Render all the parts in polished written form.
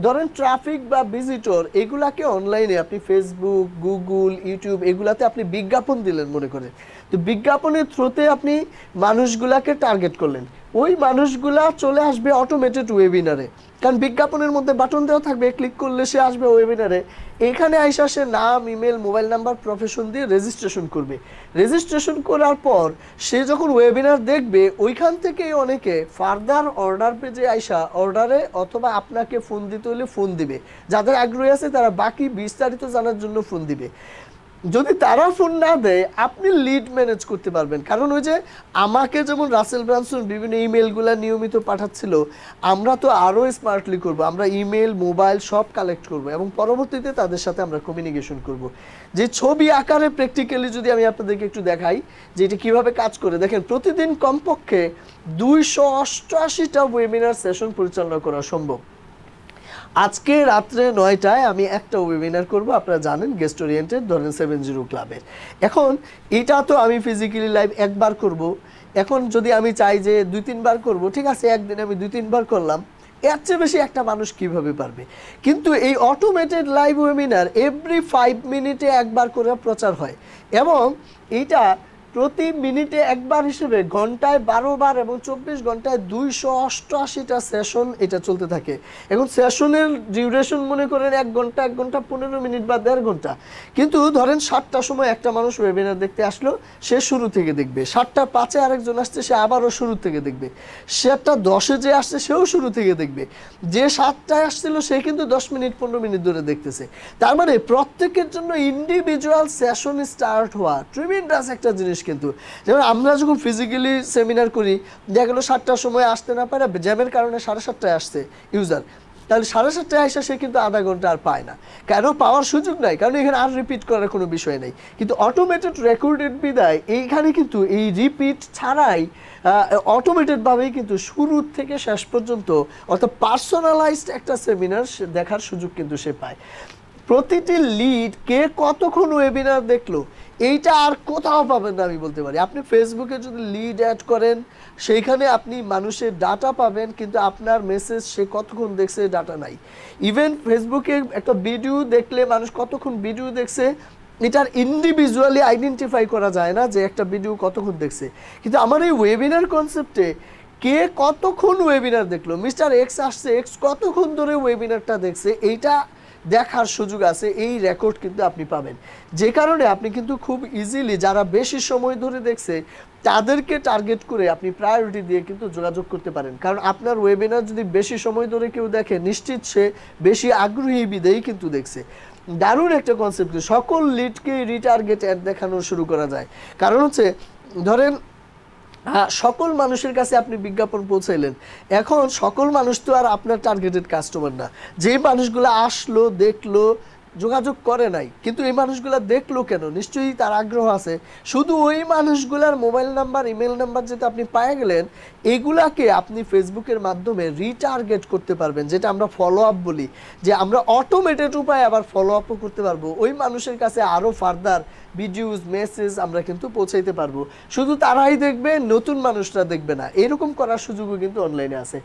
ধরেন ট্রাফিক বা ভিজিটর এগুলাকে অনলাইনে আপনি ফেসবুক, গুগল, ইউটিউব এগুলাতে আপনি বিজ্ঞাপন দিলেন মনে করেন। তো বিজ্ঞাপনের থ্রুতে আপনি মানুষগুলাকে টার্গেট করলেন, ওই মানুষগুলা চলে আসবে অটোমেটেড ওয়েবিনারে, কারণ বিজ্ঞাপনের মধ্যে বাটন দেওয়া থাকবে, ক্লিক করলে সে আসবে ওয়েবিনারে। এখানে আইসা সে নাম, ইমেল, মোবাইল নাম্বার, প্রফেশন দিয়ে রেজিস্ট্রেশন করবে। রেজিস্ট্রেশন করার পর সে যখন ওয়েবিনার দেখবে ওইখান থেকে অনেকে ফার্দার অর্ডার পেজে আইসা অর্ডারে অথবা আপনাকে ফোন দিতে হলে ফোন দিবে, যাদের আগ্রহী আছে তারা বাকি বিস্তারিত জানার জন্য ফোন দিবে। যদি তারা ফোন না দেয় আপনি লিড ম্যানেজ করতে পারবেন, কারণ ওই যে আমাকে যেমন রাসেল ব্রানসন বিভিন্ন ইমেলগুলো নিয়মিত পাঠাচ্ছিল, আমরা তো আরও স্মার্টলি করব, আমরা ইমেল, মোবাইল সব কালেক্ট করব এবং পরবর্তীতে তাদের সাথে আমরা কমিউনিকেশন করব। যে ছবি আকারে প্র্যাকটিক্যালি যদি আমি আপনাদেরকে একটু দেখাই যে এটা কীভাবে কাজ করে, দেখেন প্রতিদিন কমপক্ষে 288টা ওয়েবিনার সেশন পরিচালনা করা সম্ভব। আজকে রাত্রে 9টায় আমি একটা ওয়েবিনার করব, আপনারা জানেন গেস্ট ওরিয়েন্টেড, ধরেন 70 ক্লাবের। এখন এটা তো আমি ফিজিক্যালি লাইভ একবার করব, এখন যদি আমি চাই যে 2-3 বার করব, ঠিক আছে একদিন আমি 2-3 বার করলাম, এর চেয়ে বেশি একটা মানুষ কিভাবে পারবে? কিন্তু এই অটোমেটেড লাইভ ওয়েবিনার এভরি 5 মিনিটে একবার করে প্রচার হয় এবং এইটা প্রতি মিনিটে একবার হিসেবে ঘন্টায় 12 বার এবং 24 ঘন্টায় 288টা সেশন এটা চলতে থাকে। এখন সেশনের ডিউরেশন মনে করেন 1 ঘন্টা, 1 ঘন্টা 15 মিনিট বা 1.5 ঘন্টা। কিন্তু ধরেন 7টার সময় একটা মানুষ ওয়েবিনার দেখতে আসলো, সে শুরু থেকে দেখবে। 7টা 5-এ আরেকজন আসছে, সে আবারও শুরু থেকে দেখবে। 7টা 10-এ যে আসছে সেও শুরু থেকে দেখবে। যে 7টায় আসছিল সে কিন্তু 10 মিনিট 15 মিনিট ধরে দেখতেছে। তার মানে প্রত্যেকের জন্য ইন্ডিভিজুয়াল সেশন স্টার্ট হওয়া ট্রিমেন্ডাস একটা জিনিস। কিন্তু যেমন আমরা যখন ফিজিক্যালি সেমিনার করি, দেখা গেলো 7টার সময় আসতে না পারে, জ্যামের কারণে 7:30টায় আসছে ইউজার, তাহলে 7:30টায় আসা সে কিন্তু আধা ঘন্টা আর পায় না। কেন পাওয়ার সুযোগ নাই? কারণ এখানে আর রিপিট করার কোনো বিষয় নেই। কিন্তু অটোমেটেড রেকর্ডেড বিদায় এইখানে কিন্তু এই রিপিট ছাড়াই অটোমেটেডভাবেই কিন্তু শুরু থেকে শেষ পর্যন্ত অর্থাৎ পার্সোনালাইজড একটা সেমিনার দেখার সুযোগ কিন্তু সে পায়। প্রতিটি লিড কে কতক্ষণ ওয়েবিনার দেখলো এইটা আর কোথাও পাবেন না আমি বলতে পারি। আপনি ফেসবুকে যদি লিড অ্যাড করেন সেইখানে আপনি মানুষের ডাটা পাবেন, কিন্তু আপনার মেসেজ সে কতক্ষণ দেখছে ডাটা নাই। ইভেন ফেসবুকে একটা ভিডিও দেখলে মানুষ কতক্ষণ ভিডিও দেখছে এটার ইন্ডিভিজুয়ালি আইডেন্টিফাই করা যায় না যে একটা ভিডিও কতক্ষণ দেখছে। কিন্তু আমার এই ওয়েবিনার কনসেপ্টে কে কতক্ষণ ওয়েবিনার দেখলো, মিস্টার এক্স আসছে, এক্স কতক্ষণ ধরে ওয়েবিনারটা দেখছে এইটা দেখার সুযোগ আছে, এই রেকর্ড কিন্তু আপনি পাবেন। যে কারণে আপনি কিন্তু খুব ইজিলি যারা বেশি সময় ধরে দেখছে তাদেরকে টার্গেট করে আপনি প্রায়োরিটি দিয়ে কিন্তু যোগাযোগ করতে পারেন। কারণ আপনার ওয়েবিনার যদি বেশি সময় ধরে কেউ দেখে নিশ্চিত সে বেশি আগ্রহী বিধেই কিন্তু দেখছে। দারুণ একটা কনসেপ্ট। সকল লিডকে রিটার্গেট অ্যাড দেখানো শুরু করা যায়। কারণ হচ্ছে ধরেন সকল মানুষের কাছে আপনি বিজ্ঞাপন পৌঁছাইলেন, এখন সকল মানুষ তো আর আপনার টার্গেটেড কাস্টমার না। যে মানুষগুলো আসলো, দেখলো, যোগাযোগ করে নাই, কিন্তু এই মানুষগুলো দেখলো কেন? নিশ্চয়ই তার আগ্রহ আছে। শুধু ওই মানুষগুলার মোবাইল নাম্বার, ইমেল নাম্বার যেটা আপনি পেয়ে গেলেন, এগুলাকে আপনি ফেসবুকের মাধ্যমে রিটার্গেট করতে পারবেন, যেটা আমরা ফলো আপ বলি, যে আমরা অটোমেটেড উপায়ে আবার ফলো আপও করতে পারবো। ওই মানুষের কাছে আরও ফার্দার ভিডিওস, মেসেজ আমরা কিন্তু পৌঁছাইতে পারবো। শুধু তারাই দেখবে, নতুন মানুষরা দেখবে না, এরকম করার সুযোগও কিন্তু অনলাইনে আছে।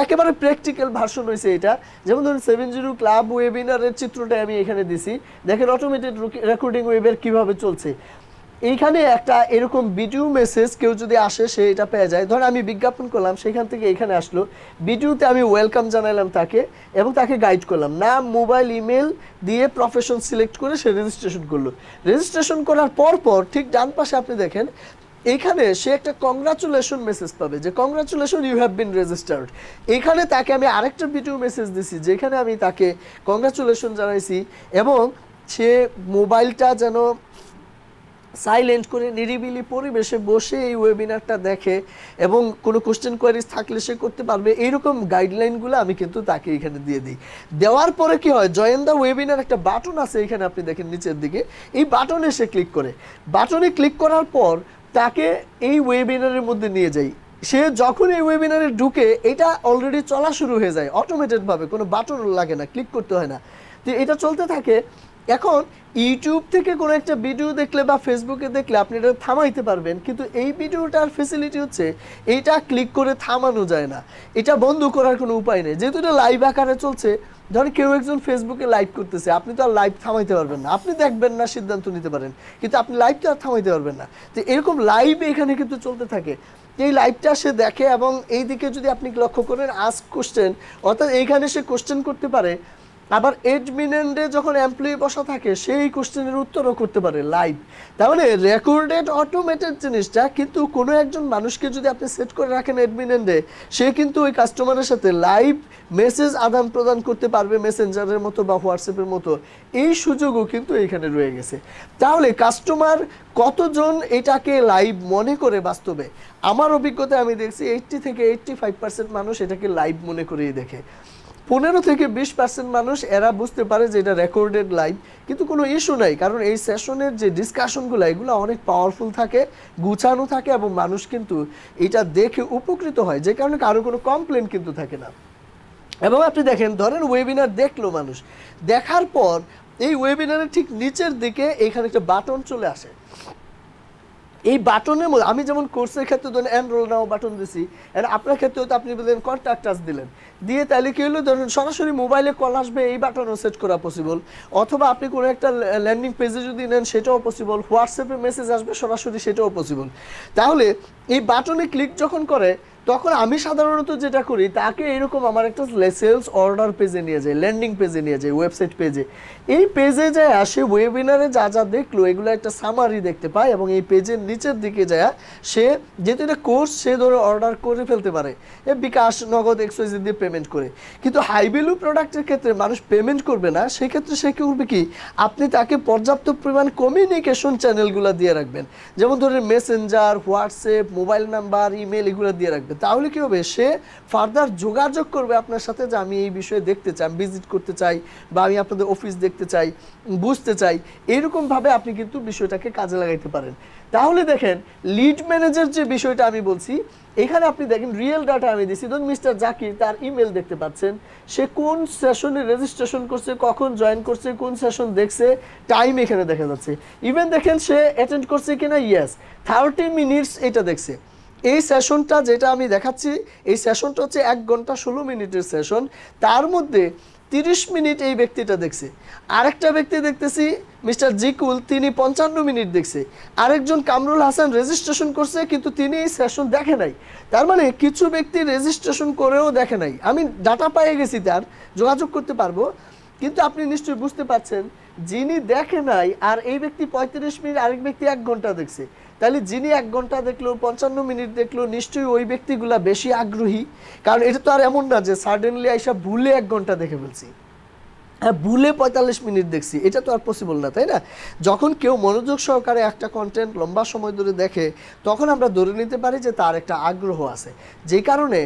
একেবারে প্র্যাকটিক্যাল ভার্সন হয়েছে এটা। যেমন ধরুন 70 ক্লাব ওয়েবিনারের চিত্রটা আমি এখানে দিছি, দেখেন অটোমেটেড রেকর্ডিং ওয়েবের কিভাবে চলছে। এইখানে একটা এরকম ভিডিও মেসেজ কেউ যদি আসে সে এটা পেয়ে যায়। ধর আমি বিজ্ঞাপন করলাম, সেখান থেকে এখানে আসলো, ভিডিওতে আমি ওয়েলকাম জানালাম তাকে এবং তাকে গাইড করলাম, নাম, মোবাইল, ইমেল দিয়ে প্রফেশন সিলেক্ট করে সে রেজিস্ট্রেশন করলো। রেজিস্ট্রেশন করার পর ঠিক ডান পাশে আপনি দেখেন এইখানে সে একটা কংগ্রাচুলেশন মেসেজ পাবে, যে congratulation you have been registered. এইখানে তাকে আমি আরেকটা ভিডিও মেসেজ দিছি যেখানে আমি তাকে কংগ্রাচুলেশন জানাইছি এবং সে মোবাইলটা যেন সাইলেন্ট করে নিরিবিলি পরিবেশে বসে এই ওয়েবিনারটা দেখে এবং কোনো কোশ্চেন কোয়ারিজ থাকলে সে করতে পারবে, এইরকম গাইডলাইনগুলো আমি কিন্তু তাকে এখানে দিয়ে দিই। দেওয়ার পরে কি হয়, জয়েন দ্য ওয়েবিনার একটা বাটন আছে এখানে আপনি দেখেন নিচের দিকে, এই বাটনে সে ক্লিক করে, বাটনে ক্লিক করার পর তাকে এই ওয়েবিনারের মধ্যে নিয়ে যাই। সে যখন এই ওয়েবিনারে ঢুকে এটা অলরেডি চলা শুরু হয়ে যায় অটোমেটেডভাবে, কোনো বাটন লাগে না, ক্লিক করতে হয় না। তো এটা চলতে থাকে এখন ইউটিউব থেকে কোনো একটা ভিডিও দেখলে বা ফেসবুকে দেখলে আপনি এটা থামাইতে পারবেন, কিন্তু এই ভিডিওটার ফেসিলিটি হচ্ছে এইটা ক্লিক করে থামানো যায় না, এটা বন্ধ করার কোনো উপায় নেই। যেহেতু এটা লাইভ আকারে চলছে, ধরেন কেউ একজন ফেসবুকে লাইভ করতেছে, আপনি তো আর লাইভ থামাইতে পারবেন না, আপনি দেখবেন না, সিদ্ধান্ত নিতে পারেন, কিন্তু আপনি লাইভ তো আর থামাইতে পারবেন না। তো এরকম লাইভ এখানে কিন্তু চলতে থাকে, এই লাইভটা সে দেখে এবং এই দিকে যদি আপনি লক্ষ্য করেন আস্ক কোশ্চেন, অর্থাৎ এইখানে সে কোশ্চেন করতে পারে, আবার অ্যাডমিন এন্ডে যখন এমপ্লয়ি বসা থাকে সেই কোশ্চেনের উত্তরও করতে পারে লাইভ। তার মানে রেকর্ডেড অটোমেটেড জিনিসটা, কিন্তু কোনো একজন মানুষকে যদি আপনি সেট করে রাখেন অ্যাডমিন এন্ডে, সে কিন্তু ওই কাস্টমারের সাথে লাইভ মেসেজ আদান প্রদান করতে পারবে মেসেঞ্জারের মতো বা হোয়াটসঅ্যাপের মতো, এই সুযোগও কিন্তু এখানে রয়ে গেছে। তাহলে কাস্টমার কতজন এটাকে লাইভ মনে করে বাস্তবে? আমার অভিজ্ঞতায় আমি দেখছি 80 থেকে 85% মানুষ এটাকে লাইভ মনে করেই দেখে। 15 থেকে 20% মানুষ এরা বুঝতে পারে যে এটা রেকর্ডেড লাইভ, কিন্তু কোনো ইস্যু নাই, কারণ এই সেশনের যে ডিসকাশনগুলো এগুলো অনেক পাওয়ারফুল থাকে, গুছানো থাকে এবং মানুষ কিন্তু এটা দেখে উপকৃত হয়, যে কারণে কারো কোনো কমপ্লেন কিন্তু থাকে না। এবং আপনি দেখেন, ধরেন ওয়েবিনার দেখলো মানুষ, দেখার পর এই ওয়েবিনারের ঠিক নিচের দিকে এখানে একটা বাটন চলে আসে। এই বাটনের মধ্যে আমি যেমন কোর্সের ক্ষেত্রে ধরেন এনরোল নাও বাটন দিছি, আর আপনার ক্ষেত্রে হয়তো আপনি বললেন কন্ট্যাক্ট আস দিলেন, দিয়ে তাহলে কি হলো, ধরুন সরাসরি মোবাইলে কল আসবে, এই বাটনও সেট করা পসিবল, অথবা আপনি কোনো একটা ল্যান্ডিং পেজে যদি নেন সেটাও পসিবল, হোয়াটসঅ্যাপে মেসেজ আসবে সরাসরি সেটাও পসিবল। তাহলে এই বাটনে ক্লিক যখন করে তখন আমি সাধারণত যেটা করি, তাকে এরকম আমার একটা সেলস অর্ডার পেজে নিয়ে যায়, ল্যান্ডিং পেজে নিয়ে যায়, ওয়েবসাইট পেজে। এই পেজে যায় আসে ওয়েবিনারে যা যা দেখলো এগুলো একটা সামারি দেখতে পায়, এবং এই পেজের নিচের দিকে যায় সে, যেহেতু এটা কোর্স, সে ধরে অর্ডার করে ফেলতে পারে বিকাশ, নগদ, XYZ দিয়ে পেমেন্ট করে। কিন্তু হাই ভ্যালু প্রোডাক্টের ক্ষেত্রে মানুষ পেমেন্ট করবে না, সেই ক্ষেত্রে সে করবে কি, আপনি তাকে পর্যাপ্ত পরিমাণ কমিউনিকেশন চ্যানেলগুলো দিয়ে রাখবেন, যেমন ধরেন Messenger, WhatsApp, mobile number, email, এগুলো দিয়ে রাখবেন। তাহলে কি হবে, সে ফার্দার যোগাযোগ করবে আপনার সাথে যে আমি এই বিষয়ে দেখতে চাই, আমি ভিজিট করতে চাই, বা আমি আপনাদের অফিস দেখতে চাই, বুঝতে চাই, এরকমভাবে আপনি কিন্তু বিষয়টাকে কাজে লাগাইতে পারেন। তাহলে দেখেন লিড ম্যানেজার যে বিষয়টা আমি বলছি, এখানে আপনি দেখেন রিয়েল ডাটা আমি দিচ্ছি। ধরুন মিস্টার জাকির, তার ইমেল দেখতে পাচ্ছেন, সে কোন সেশনে রেজিস্ট্রেশন করছে, কখন জয়েন করছে, কোন সেশন দেখছে, টাইম এখানে দেখা যাচ্ছে। ইভেন দেখেন সে অ্যাটেন্ড করছে কিনা, ইয়েস, 30 মিনিটস এটা দেখছে। এই সেশনটা যেটা আমি দেখাচ্ছি, এই সেশনটা হচ্ছে 1 ঘন্টা 16 মিনিটের সেশন, তার মধ্যে 30 মিনিট এই ব্যক্তিটা দেখছে। আরেকটা ব্যক্তি দেখতেছি মিস্টার জিকুল, তিনি 55 মিনিট দেখছে। আরেকজন কামরুল হাসান রেজিস্ট্রেশন করছে, কিন্তু তিনি এই সেশন দেখে নাই। তার মানে কিছু ব্যক্তি রেজিস্ট্রেশন করেও দেখে নাই, আমি ডাটা পেয়ে গেছি, তার যোগাযোগ করতে পারবো। কিন্তু আপনি নিশ্চয়ই বুঝতে পারছেন, যিনি দেখে নাই আর এই ব্যক্তি 35 মিনিট, আরেক ব্যক্তি 1 ঘন্টা দেখছে, তাহলে যিনি 1 ঘন্টা দেখলো, 55 মিনিট দেখলো, নিশ্চয়ই ওই ব্যক্তিগুলা বেশি আগ্রহী। কারণ এটা তো আর এমন না যে সাডেনলি আইসা ভুলে 1 ঘন্টা দেখে ফেলছি, হ্যাঁ ভুলে 45 মিনিট দেখছি, এটা তো আর পসিবল না, তাই না? যখন কেউ মনোযোগ সহকারে একটা কন্টেন্ট লম্বা সময় ধরে দেখে, তখন আমরা ধরে নিতে পারি যে তার একটা আগ্রহ আছে। যে কারণে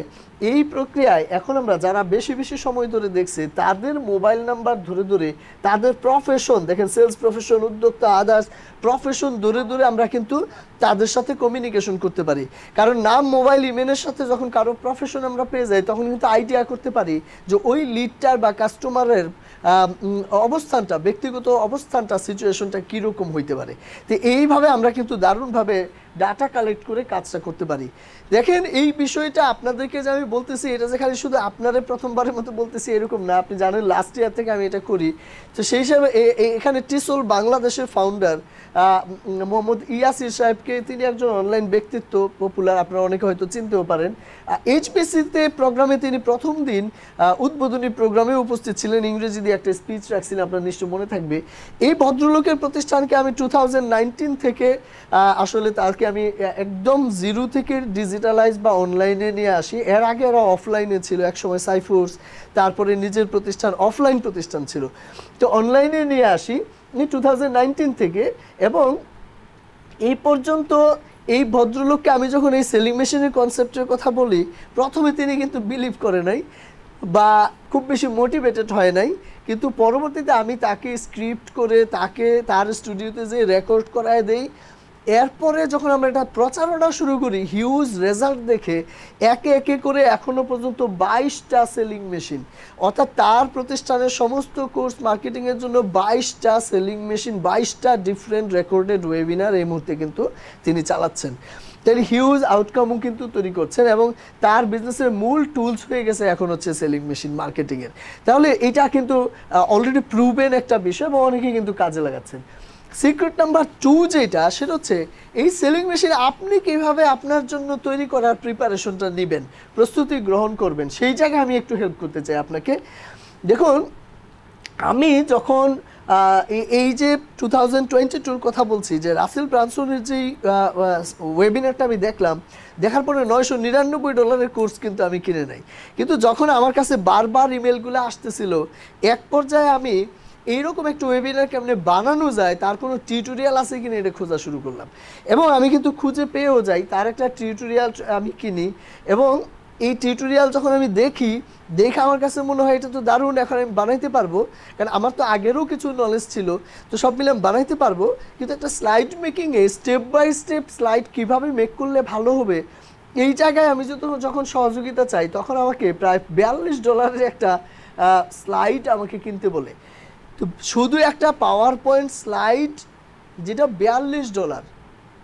এই প্রক্রিয়ায় এখন আমরা যারা বেশি বেশি সময় ধরে দেখছি, তাদের মোবাইল নাম্বার ধরে ধরে, তাদের প্রফেশন দেখেন, সেলস প্রফেশন, উদ্যোক্তা, আদার্স প্রফেশন ধরে ধরে আমরা কিন্তু তাদের সাথে কমিউনিকেশন করতে পারি। কারণ নাম, মোবাইল, ইমেলের সাথে যখন কারো প্রফেশন আমরা পেয়ে যাই, তখন কিন্তু আইডিয়া করতে পারি যে ওই লিডটার বা কাস্টমারের অবস্থানটা, ব্যক্তিগত অবস্থানটা, সিচুয়েশনটা কীরকম হইতে পারে। তো এইভাবে আমরা কিন্তু দারুণভাবে ডাটা কালেক্ট করে কাজটা করতে পারি। দেখেন এই বিষয়টা আপনাদেরকে যে আমি বলতেছি, এটা যে খালি শুধু আপনারা প্রথমবারের মতো বলতেছি এরকম না, আপনি জানেন লাস্ট ইয়ার থেকে আমি এটা করি। তো সেই হিসাবে এখানে টিসোল বাংলাদেশের ফাউন্ডার মোহাম্মদ ইয়াসির সাহেবকে, তিনি একজন অনলাইন ব্যক্তিত্ব, পপুলার, আপনারা অনেকে হয়তো চিনতেও পারেন। HBCতে প্রোগ্রামে তিনি প্রথম দিন উদ্বোধনী প্রোগ্রামে উপস্থিত ছিলেন, ইংরেজি দিয়ে একটা স্পিচ রাখছিলেন, আপনার নিশ্চয় মনে থাকবে। এই ভদ্রলোকের প্রতিষ্ঠানকে আমি 2019 থেকে আসলে তাকে আমি একদম জিরো থেকে ডিজিটালাইজ বা অনলাইনে নিয়ে আসি। এর আগে এরা অফলাইনে ছিল, একসময় সাইফোর্স, তারপরে নিজের প্রতিষ্ঠান, অফলাইন প্রতিষ্ঠান ছিল, তো অনলাইনে নিয়ে আসি 2019 থেকে। এবং এই পর্যন্ত এই ভদ্রলোককে আমি যখন এই সেলিং মেশিনের কনসেপ্টের কথা বলি, প্রথমে তিনি কিন্তু বিলিভ করে নাই বা খুব বেশি মোটিভেটেড হয় নাই, কিন্তু পরবর্তীতে আমি তাকে স্ক্রিপ্ট করে তাকে তার স্টুডিওতে যে রেকর্ড করায় দেই, এরপরে যখন আমরা এটা প্রচারণা শুরু করি, হিউজ রেজাল্ট দেখে একে একে করে এখনো পর্যন্ত 22টা সেলিং মেশিন, অর্থাৎ তার প্রতিষ্ঠানের সমস্ত কোর্স মার্কেটিংয়ের জন্য 22টা সেলিং মেশিন, 22টা ডিফারেন্ট রেকর্ডেড ওয়েবিনার এই মুহূর্তে কিন্তু তিনি চালাচ্ছেন। তিনি হিউজ আউটকামও কিন্তু তৈরি করছেন এবং তার বিজনেসের মূল টুলস হয়ে গেছে এখন হচ্ছে সেলিং মেশিন মার্কেটিংয়ের। তাহলে এটা কিন্তু অলরেডি প্রুভেন একটা বিষয় এবং অনেকেই কিন্তু কাজে লাগাচ্ছেন। সিক্রেট নাম্বার 2 যেটা, সেটা হচ্ছে এই সেলিং মেশিন আপনি কিভাবে আপনার জন্য তৈরি করার প্রিপারেশনটা নেবেন, প্রস্তুতি গ্রহণ করবেন, সেই জায়গায় আমি একটু হেল্প করতে চাই আপনাকে। দেখুন, আমি যখন এই যে 2022 কথা বলছি, যে রাসেল ব্রানসনের যেই ওয়েবিনারটা আমি দেখলাম, দেখার পরে $999 কোর্স কিন্তু আমি কিনে নাই। কিন্তু যখন আমার কাছে বারবার ইমেলগুলো আসতেছিল, এক পর্যায়ে আমি এইরকম একটা ওয়েবিনার কেমনে বানানো যায় তার কোনো টিউটোরিয়াল আছে কিনা এটা খোঁজা শুরু করলাম এবং আমি কিন্তু খুঁজে পেয়েও যাই, তার একটা টিউটোরিয়াল আমি কিনি এবং এই টিউটোরিয়াল যখন আমি দেখে আমার কাছে মনে হয় এটা তো দারুণ, এখন আমি বানাইতে পারবো, কারণ আমার তো আগেরও কিছু নলেজ ছিল, তো সব মিলে আমি বানাইতে পারবো। কিন্তু একটা স্লাইড মেকিংয়ে স্টেপ বাই স্টেপ স্লাইড কীভাবে মেক করলে ভালো হবে, এই জায়গায় আমি যখন সহযোগিতা চাই, তখন আমাকে প্রায় $42 একটা স্লাইড আমাকে কিনতে বলে। তো শুধু একটা পাওয়ার পয়েন্ট স্লাইড, যেটা $42,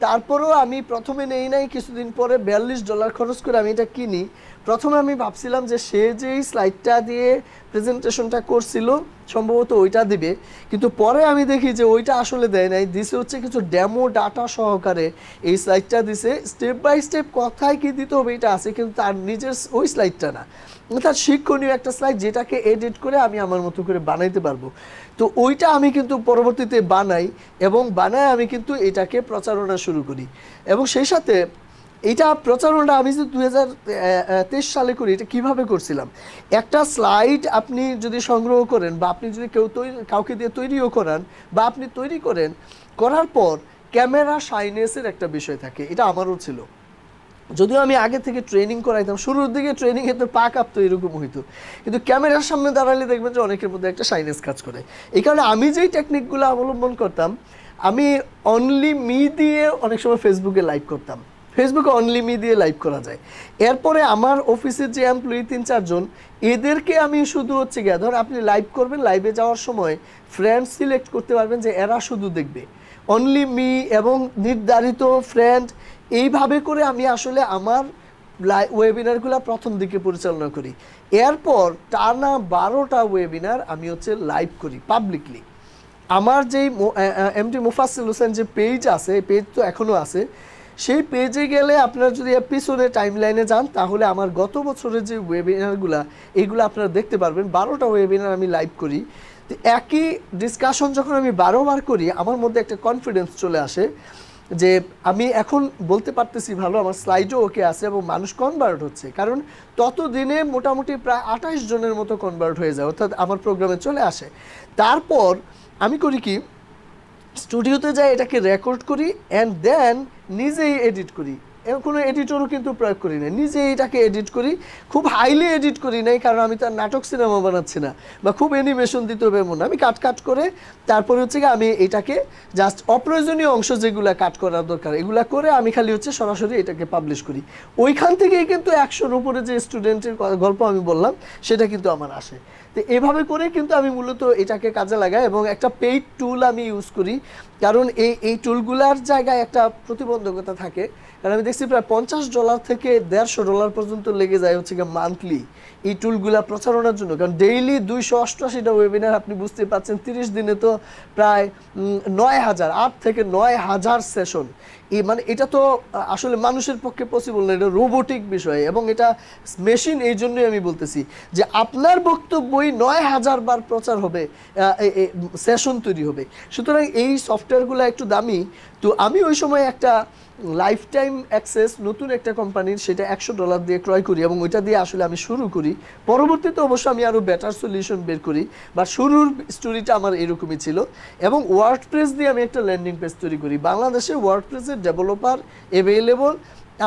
তারপরেও আমি প্রথমে নেই নাই, কিছুদিন পরে $42 খরচ করে আমি এটা কিনি। প্রথমে আমি ভাবছিলাম যে সে যেই স্লাইডটা দিয়ে প্রেজেন্টেশনটা করছিল সম্ভবত ওইটা দিবে, কিন্তু পরে আমি দেখি যে ওইটা আসলে দেয় নাই, দিছে হচ্ছে কিছু ডেমো ডাটা সহকারে এই স্লাইডটা দিছে, স্টেপ বাই স্টেপ কথায় কি দিতে হবে এটা আছে, কিন্তু তার নিজের ওই স্লাইডটা না, তার শিক্ষণীয় একটা স্লাইড যেটাকে এডিট করে আমি আমার মতো করে বানাইতে পারবো। তো ওইটা আমি কিন্তু পরবর্তীতে বানাই এবং বানায় আমি কিন্তু এটাকে প্রচারণা শুরু করি। এবং সেই সাথে এটা প্রচারণা আমি যে 2023 সালে করি, এটা কীভাবে করছিলাম, একটা স্লাইড আপনি যদি সংগ্রহ করেন বা আপনি যদি কাউকে দিয়ে তৈরিও করান বা আপনি তৈরি করার পর ক্যামেরা শাইনেসের একটা বিষয় থাকে, এটা আমারও ছিল, যদিও আমি আগে থেকে ট্রেনিং করাইতাম, শুরুর দিকে ট্রেনিংয়ে তো পা কাঁপতো এরকম হইতো, কিন্তু ক্যামেরার সামনে দাঁড়ালে দেখবেন যে অনেকের মধ্যে একটা শাইনেস কাজ করে। এই কারণে আমি যেই টেকনিকগুলো অবলম্বন করতাম, আমি অনলি মি দিয়ে অনেক সময় ফেসবুকে লাইভ করতাম, ফেসবুকে অনলি মি দিয়ে লাইভ করা যায়। এরপরে আমার অফিসের যে এমপ্লয়ি 3-4 জন, এদেরকে আমি শুধু হচ্ছে গিয়ে, ধর আপনি লাইভ করবেন, লাইভে যাওয়ার সময় ফ্রেন্ড সিলেক্ট করতে পারবেন যে এরা শুধু দেখবে, অনলি মি এবং নির্ধারিত ফ্রেন্ড, এইভাবে করে আমি আসলে আমার ওয়েবিনারগুলো প্রথম দিকে পরিচালনা করি। এরপর টানা 12টা ওয়েবিনার আমি হচ্ছে লাইভ করি পাবলিকলি। আমার যেই এমডি মুফাসসিল হোসেন যে পেজ আছে, এই পেজ তো এখনও আছে, সেই পেজে গেলে আপনারা যদি এপিসোডে টাইমলাইনে যান, তাহলে আমার গত বছরের যে ওয়েবিনারগুলো এইগুলো আপনারা দেখতে পারবেন। 12টা ওয়েবিনার আমি লাইভ করি। তো একই ডিসকাশন যখন আমি 12 বার করি, আমার মধ্যে একটা কনফিডেন্স চলে আসে যে আমি এখন বলতে পারতেছি ভালো, আমার স্লাইডও ওকে আছে এবং মানুষ কনভার্ট হচ্ছে, কারণ ততদিনে মোটামুটি প্রায় 28 জনের মতো কনভার্ট হয়ে যায়, অর্থাৎ আমার প্রোগ্রামে চলে আসে। তারপর আমি করি কি, স্টুডিওতে যাই, এটাকে রেকর্ড করি অ্যান্ড দেন নিজেই এডিট করি। এরকম কোনো এডিটরও কিন্তু প্রয়োগ করি না, নিজে এটাকে এডিট করি। খুব হাইলি এডিট করি নাই, কারণ আমি তার নাটক সিনেমা বানাচ্ছি না বা খুব অ্যানিমেশন দিতে হবে এমন, আমি কাট করে তারপরে হচ্ছে কি আমি এটাকে জাস্ট অপ্রয়োজনীয় অংশ যেগুলো কাট করার দরকার এগুলো করে আমি খালি হচ্ছে সরাসরি এটাকে পাবলিশ করি। ওইখান থেকেই কিন্তু 100-র উপরে যে স্টুডেন্টের গল্প আমি বললাম সেটা কিন্তু আমার আসে। তো এভাবে করে কিন্তু আমি মূলত এটাকে কাজে লাগাই এবং একটা পেইড টুল আমি ইউজ করি, কারণ এই টুলগুলার জায়গায় একটা প্রতিবন্ধকতা থাকে। কারণ আমি দেখছি প্রায় $50 থেকে $150 পর্যন্ত লেগে যায় হচ্ছে গিয়ে মান্থলি এই টুলগুলা প্রচারণার জন্য, কারণ ডেইলি 288টা ওয়েবিনার, আপনি বুঝতে পারছেন 30 দিনে তো প্রায় 9,000, 8 থেকে 9,000 সেশন। মানে এটা তো আসলে মানুষের পক্ষে পসিবল না, এটা রোবোটিক বিষয় এবং এটা মেশিন। এই জন্যই আমি বলতেছি যে আপনার বক্তব্যই 9,000 বার প্রচার হবে, সেশন তৈরি হবে। সুতরাং এই সফটওয়্যারগুলো একটু দামি। তো আমি ওই সময় একটা লাইফ টাইম অ্যাক্সেস নতুন একটা কোম্পানির, সেটা $100 দিয়ে ক্রয় করি এবং ওইটা দিয়ে আসলে আমি শুরু করি। পরবর্তীতে অবশ্য আমি আরও বেটার সলিউশন বের করি, বা শুরুর স্টোরিটা আমার এরকমই ছিল। এবং ওয়ার্ডপ্রেস দিয়ে আমি একটা ল্যান্ডিং পেজ তৈরি করি। বাংলাদেশে ওয়ার্ডপ্রেসের ডেভেলপার অ্যাভেলেবল,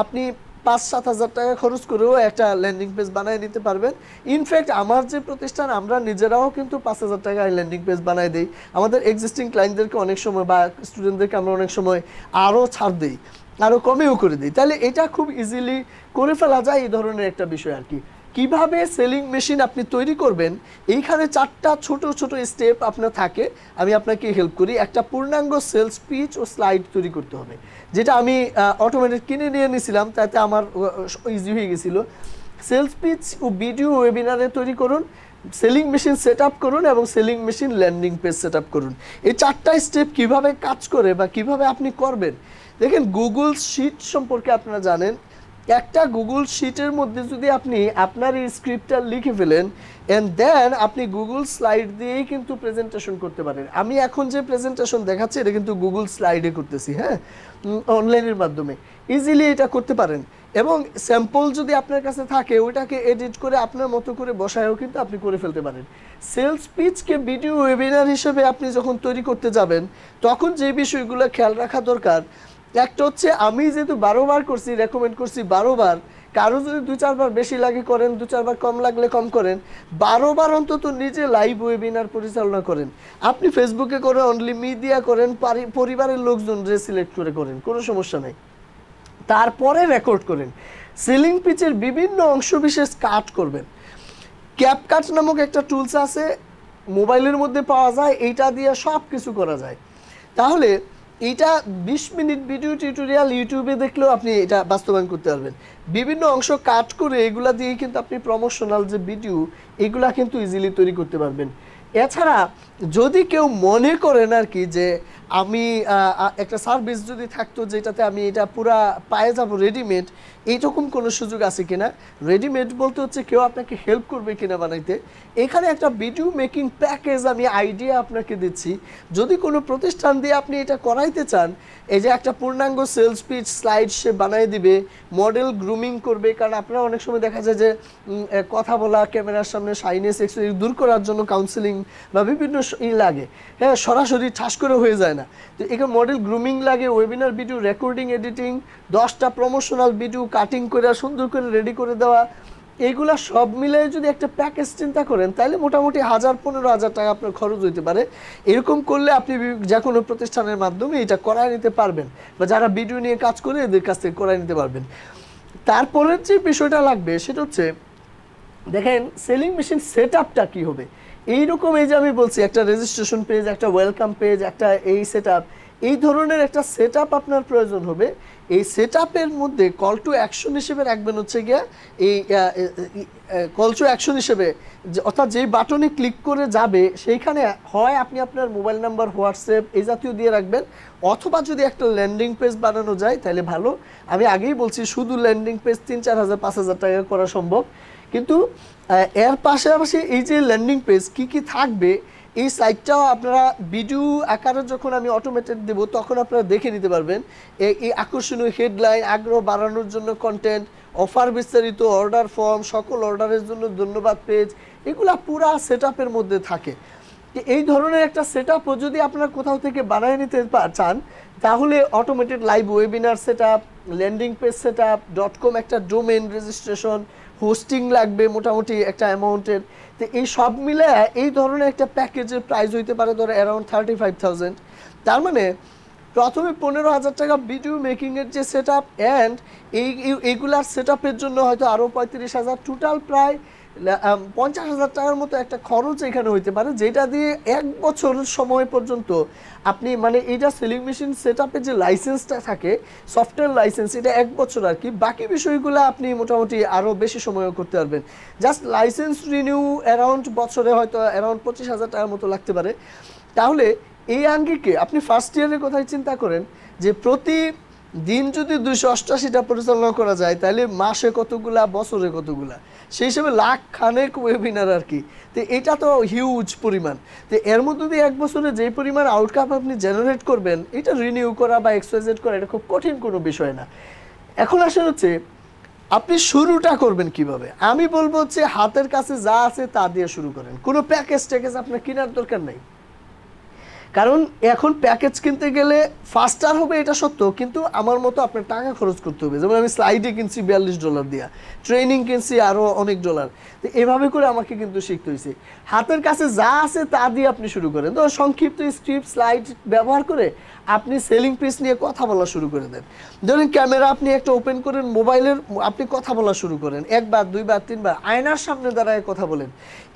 আপনি 5-7 হাজার টাকা খরচ করেও একটা ল্যান্ডিং পেজ বানিয়ে নিতে পারবেন। ইনফ্যাক্ট আমার যে প্রতিষ্ঠান আমরা নিজেরাও কিন্তু 5,000 টাকায় ল্যান্ডিং পেজ বানিয়ে দিই। আমাদের এক্সিস্টিং ক্লায়েন্টদেরকে অনেক সময় বা স্টুডেন্টদেরকে আমরা অনেক সময় আরও ছাড় দিই, আরও কমেও করে দিই। তাহলে এটা খুব ইজিলি করে ফেলা যায় এই ধরনের একটা বিষয় আর কি। কিভাবে সেলিং মেশিন আপনি তৈরি করবেন, এইখানে 4টা ছোট ছোট স্টেপ আপনার থাকে, আমি আপনাকে হেল্প করি। একটা পূর্ণাঙ্গ সেলস পিচ ও স্লাইড তৈরি করতে হবে, যেটা আমি অটোমেটেড কিনে নিয়ে নিয়েছিলাম, তাতে আমার ইজি হয়ে গেছিলো। সেলস পিচ ও ভিডিও ওয়েবিনারে তৈরি করুন, সেলিং মেশিন সেট আপ করুন এবং selling machine landing page set up করুন। এই 4টা স্টেপ কিভাবে কাজ করে বা কিভাবে আপনি করবেন, দেখেন গুগল শিট সম্পর্কে আপনারা জানেন। একটা গুগল শিটের মধ্যে যদি আপনি আপনার এই স্ক্রিপ্টটা লিখে ফেলেন এন্ড দেন আপনি গুগল স্লাইড দিয়েই কিন্তু প্রেজেন্টেশন করতে পারেন। আমি এখন যে প্রেজেন্টেশন দেখাচ্ছি এটা কিন্তু গুগল স্লাইডে করতেছি, হ্যাঁ, অনলাইনের মাধ্যমে ইজিলি এটা করতে পারেন। এবং স্যাম্পল যদি আপনার কাছে থাকে ওইটাকে এডিট করে আপনার মতো করে বসায়ও কিন্তু আপনি করে ফেলতে পারেন। সেলস পিচকে ভিডিও ওয়েবিনার হিসেবে আপনি যখন তৈরি করতে যাবেন তখন যে বিষয়গুলো খেয়াল রাখা দরকার, একটা হচ্ছে আমি যেহেতু 12 বার করছি, রেকমেন্ড করছি 12 বার, কারো যদি 2-4 বার বেশি লাগে করেন, 2-4 বার কম লাগলে কম করেন, 12 বার অন্তত নিজে লাইভ ওয়েবিনার পরিচালনা করেন। আপনি ফেসবুকে করেন, অনলি মিডিয়া করেন, পরিবারের লোকজন যে সিলেক্ট করে করেন, কোনো সমস্যা নেই। তারপরে রেকর্ড করেন। সেলিং পিচের বিভিন্ন অংশ বিশেষ কাট করবেন। ক্যাপকাট নামক একটা টুলস আছে, মোবাইলের মধ্যে পাওয়া যায়, এইটা দিয়ে সব কিছু করা যায়। তাহলে এইটা 20 মিনিট ভিডিও টিউটোরিয়াল ইউটিউবে দেখলেও আপনি এটা বাস্তবায়ন করতে পারবেন। বিভিন্ন অংশ কাট করে এগুলা দিয়ে কিন্তু আপনি প্রমোশনাল যে ভিডিও এগুলা কিন্তু ইজিলি তৈরি করতে পারবেন। এছাড়া যদি কেউ মনে করেন আর কি যে আমি একটা সার্ভিস যদি থাকতো যেটাতে আমি এটা পুরা পায়ে যাব রেডিমেড, এইরকম কোনো সুযোগ আছে কিনা, রেডিমেড বলতে হচ্ছে কেউ আপনাকে হেল্প করবে কিনা বানাইতে, এখানে একটা ভিডিও মেকিং প্যাকেজ আমি আইডিয়া আপনাকে দিচ্ছি। যদি কোনো প্রতিষ্ঠান দিয়ে আপনি এটা করাইতে চান, এই যে একটা পূর্ণাঙ্গ সেলস পিচ স্লাইড সে বানিয়ে দিবে, মডেল গ্রুমিং করবে, কারণ আপনারা অনেক সময় দেখা যায় যে কথা বলা, ক্যামেরার সামনে শাইনেস এক্সপেরিয়েন্স দূর করার জন্য কাউন্সেলিং বা বিভিন্ন লাগে, হ্যাঁ, সরাসরি ঠাস করে হয়ে যায় না, তো এখানে মডেল গ্রুমিং লাগে, ওয়েবিনার ভিডিও রেকর্ডিং, এডিটিং, 10টা প্রমোশনাল ভিডিও কাটিং করে সুন্দর করে রেডি করে দেওয়া, এইগুলা সব মিলে যদি একটা প্যাকেজ চিন্তা করেন তাহলে মোটামুটি 1000-15,000 টাকা আপনার খরচ হইতে পারে। এরকম করলে আপনি যে কোনো প্রতিষ্ঠানের মাধ্যমে এটা করায় নিতে পারবেন, বা যারা ভিডিও নিয়ে কাজ করে এদের কাছ থেকে করায় নিতে পারবেন। তারপরের যে বিষয়টা লাগবে সেটা হচ্ছে, দেখেন সেলিং মেশিন সেট আপটা কী হবে। এইরকম এই যে আমি বলছি একটা রেজিস্ট্রেশন পেজ, একটা ওয়েলকাম পেজ, একটা এই সেট আপ, এই ধরনের একটা সেট আপ আপনার প্রয়োজন হবে। এই সেট আপের মধ্যে কল টু অ্যাকশন হিসেবে রাখবেন হচ্ছে গিয়া এই কল টু অ্যাকশন হিসেবে, অর্থাৎ যেই বাটনে ক্লিক করে যাবে সেইখানে হয় আপনি আপনার মোবাইল নাম্বার, হোয়াটসঅ্যাপ এই জাতীয় দিয়ে রাখবেন, অথবা যদি একটা ল্যান্ডিং পেজ বানানো যায় তাহলে ভালো। আমি আগেই বলছি শুধু ল্যান্ডিং পেজ 3-4 হাজার 5 হাজার টাকা করা সম্ভব, কিন্তু এর পাশাপাশি এই যে ল্যান্ডিং পেজ কী কী থাকবে এই সাইটটাও আপনারা ভিডিও আকারে যখন আমি অটোমেটেড দেব তখন আপনারা দেখে নিতে পারবেন। এই আকর্ষণীয় হেডলাইন, আগ্রহ বাড়ানোর জন্য কন্টেন্ট, অফার বিস্তারিত, অর্ডার ফর্ম, সকল অর্ডারের জন্য ধন্যবাদ পেজ, এগুলা পুরা সেট আপের মধ্যে থাকে। এই ধরনের একটা সেট আপও যদি আপনারা কোথাও থেকে বানিয়ে নিতে চান তাহলে automated live webinar set up, landing page set up, .com একটা ডোমেন রেজিস্ট্রেশন, হোস্টিং লাগবে মোটামুটি একটা অ্যামাউন্টের। তো এই সব মিলে এই ধরনের একটা প্যাকেজের প্রাইস হইতে পারে ধরো অ্যারাউন্ড 35,000। তার মানে প্রথমে 15,000 টাকা ভিডিও মেকিংয়ের যে সেট আপ অ্যান্ড এইগুলার সেট আপের জন্য হয়তো আরও 35,000, টোটাল প্রায় 50,000 টাকার মতো একটা খরচ এখানে হইতে পারে, যেটা দিয়ে 1 বছর সময় পর্যন্ত আপনি মানে এইটা সেলিং মেশিন সেট আপের যে লাইসেন্সটা থাকে সফটওয়্যার লাইসেন্স, এটা 1 বছর আর কি, বাকি বিষয়গুলো আপনি মোটামুটি আরও বেশি সময়ও করতে পারবেন। জাস্ট লাইসেন্স রিনিউ অ্যারাউন্ড বছরে হয়তো অ্যারাউন্ড 25,000 টাকার মতো লাগতে পারে। তাহলে এই আঙ্গিকে আপনি ফার্স্ট ইয়ারের কথাই চিন্তা করেন যে প্রতি দিন যদি 288টা পরিচালনা করা যায় তাহলে মাসে কতগুলা, বছরে কতগুলা, সেই হিসেবে লাখ খানেক ওয়েবিনার আর কি। তো এটা তো হিউজ পরিমাণ। তো এর মধ্যে দিয়ে 1 বছরে যেই পরিমাণ আউটকাম আপনি জেনারেট করবেন এটা রিনিউ করা বা এক্সপেজেট করা এটা খুব কঠিন কোনো বিষয় না। এখন আসলে হচ্ছে আপনি শুরুটা করবেন কিভাবে। আমি বলবো হচ্ছে হাতের কাছে যা আছে তা দিয়ে শুরু করেন, কোনো প্যাকেজ ট্যাকেজ আপনার কেনার দরকার নেই। কারণ এখন প্যাকেজ কিনতে গেলে ফাস্টার হবে এটা সত্য, কিন্তু আমার মতো আপনার টাকা খরচ করতে হবে। যেমন আমি স্লাইডে কিনছি $42 দিয়া, ট্রেনিং কিনছি আরও অনেক ডলার। তো এভাবে করে আমাকে কিন্তু শিখতে হয়েছে। হাতের কাছে যা আছে তা দিয়ে আপনি শুরু করেন। তো সংক্ষিপ্ত স্ক্রিপ্ট স্লাইড ব্যবহার করে আপনি সেলিং পিচ নিয়ে কথা বলা শুরু করে দেন। ধরেন ক্যামেরা আপনি একটা ওপেন করেন, মোবাইলের আপনি কথা বলা শুরু করেন, 1 বার 2 বার 3 বার আয়নার সামনে দাঁড়ায় কথা বলেন।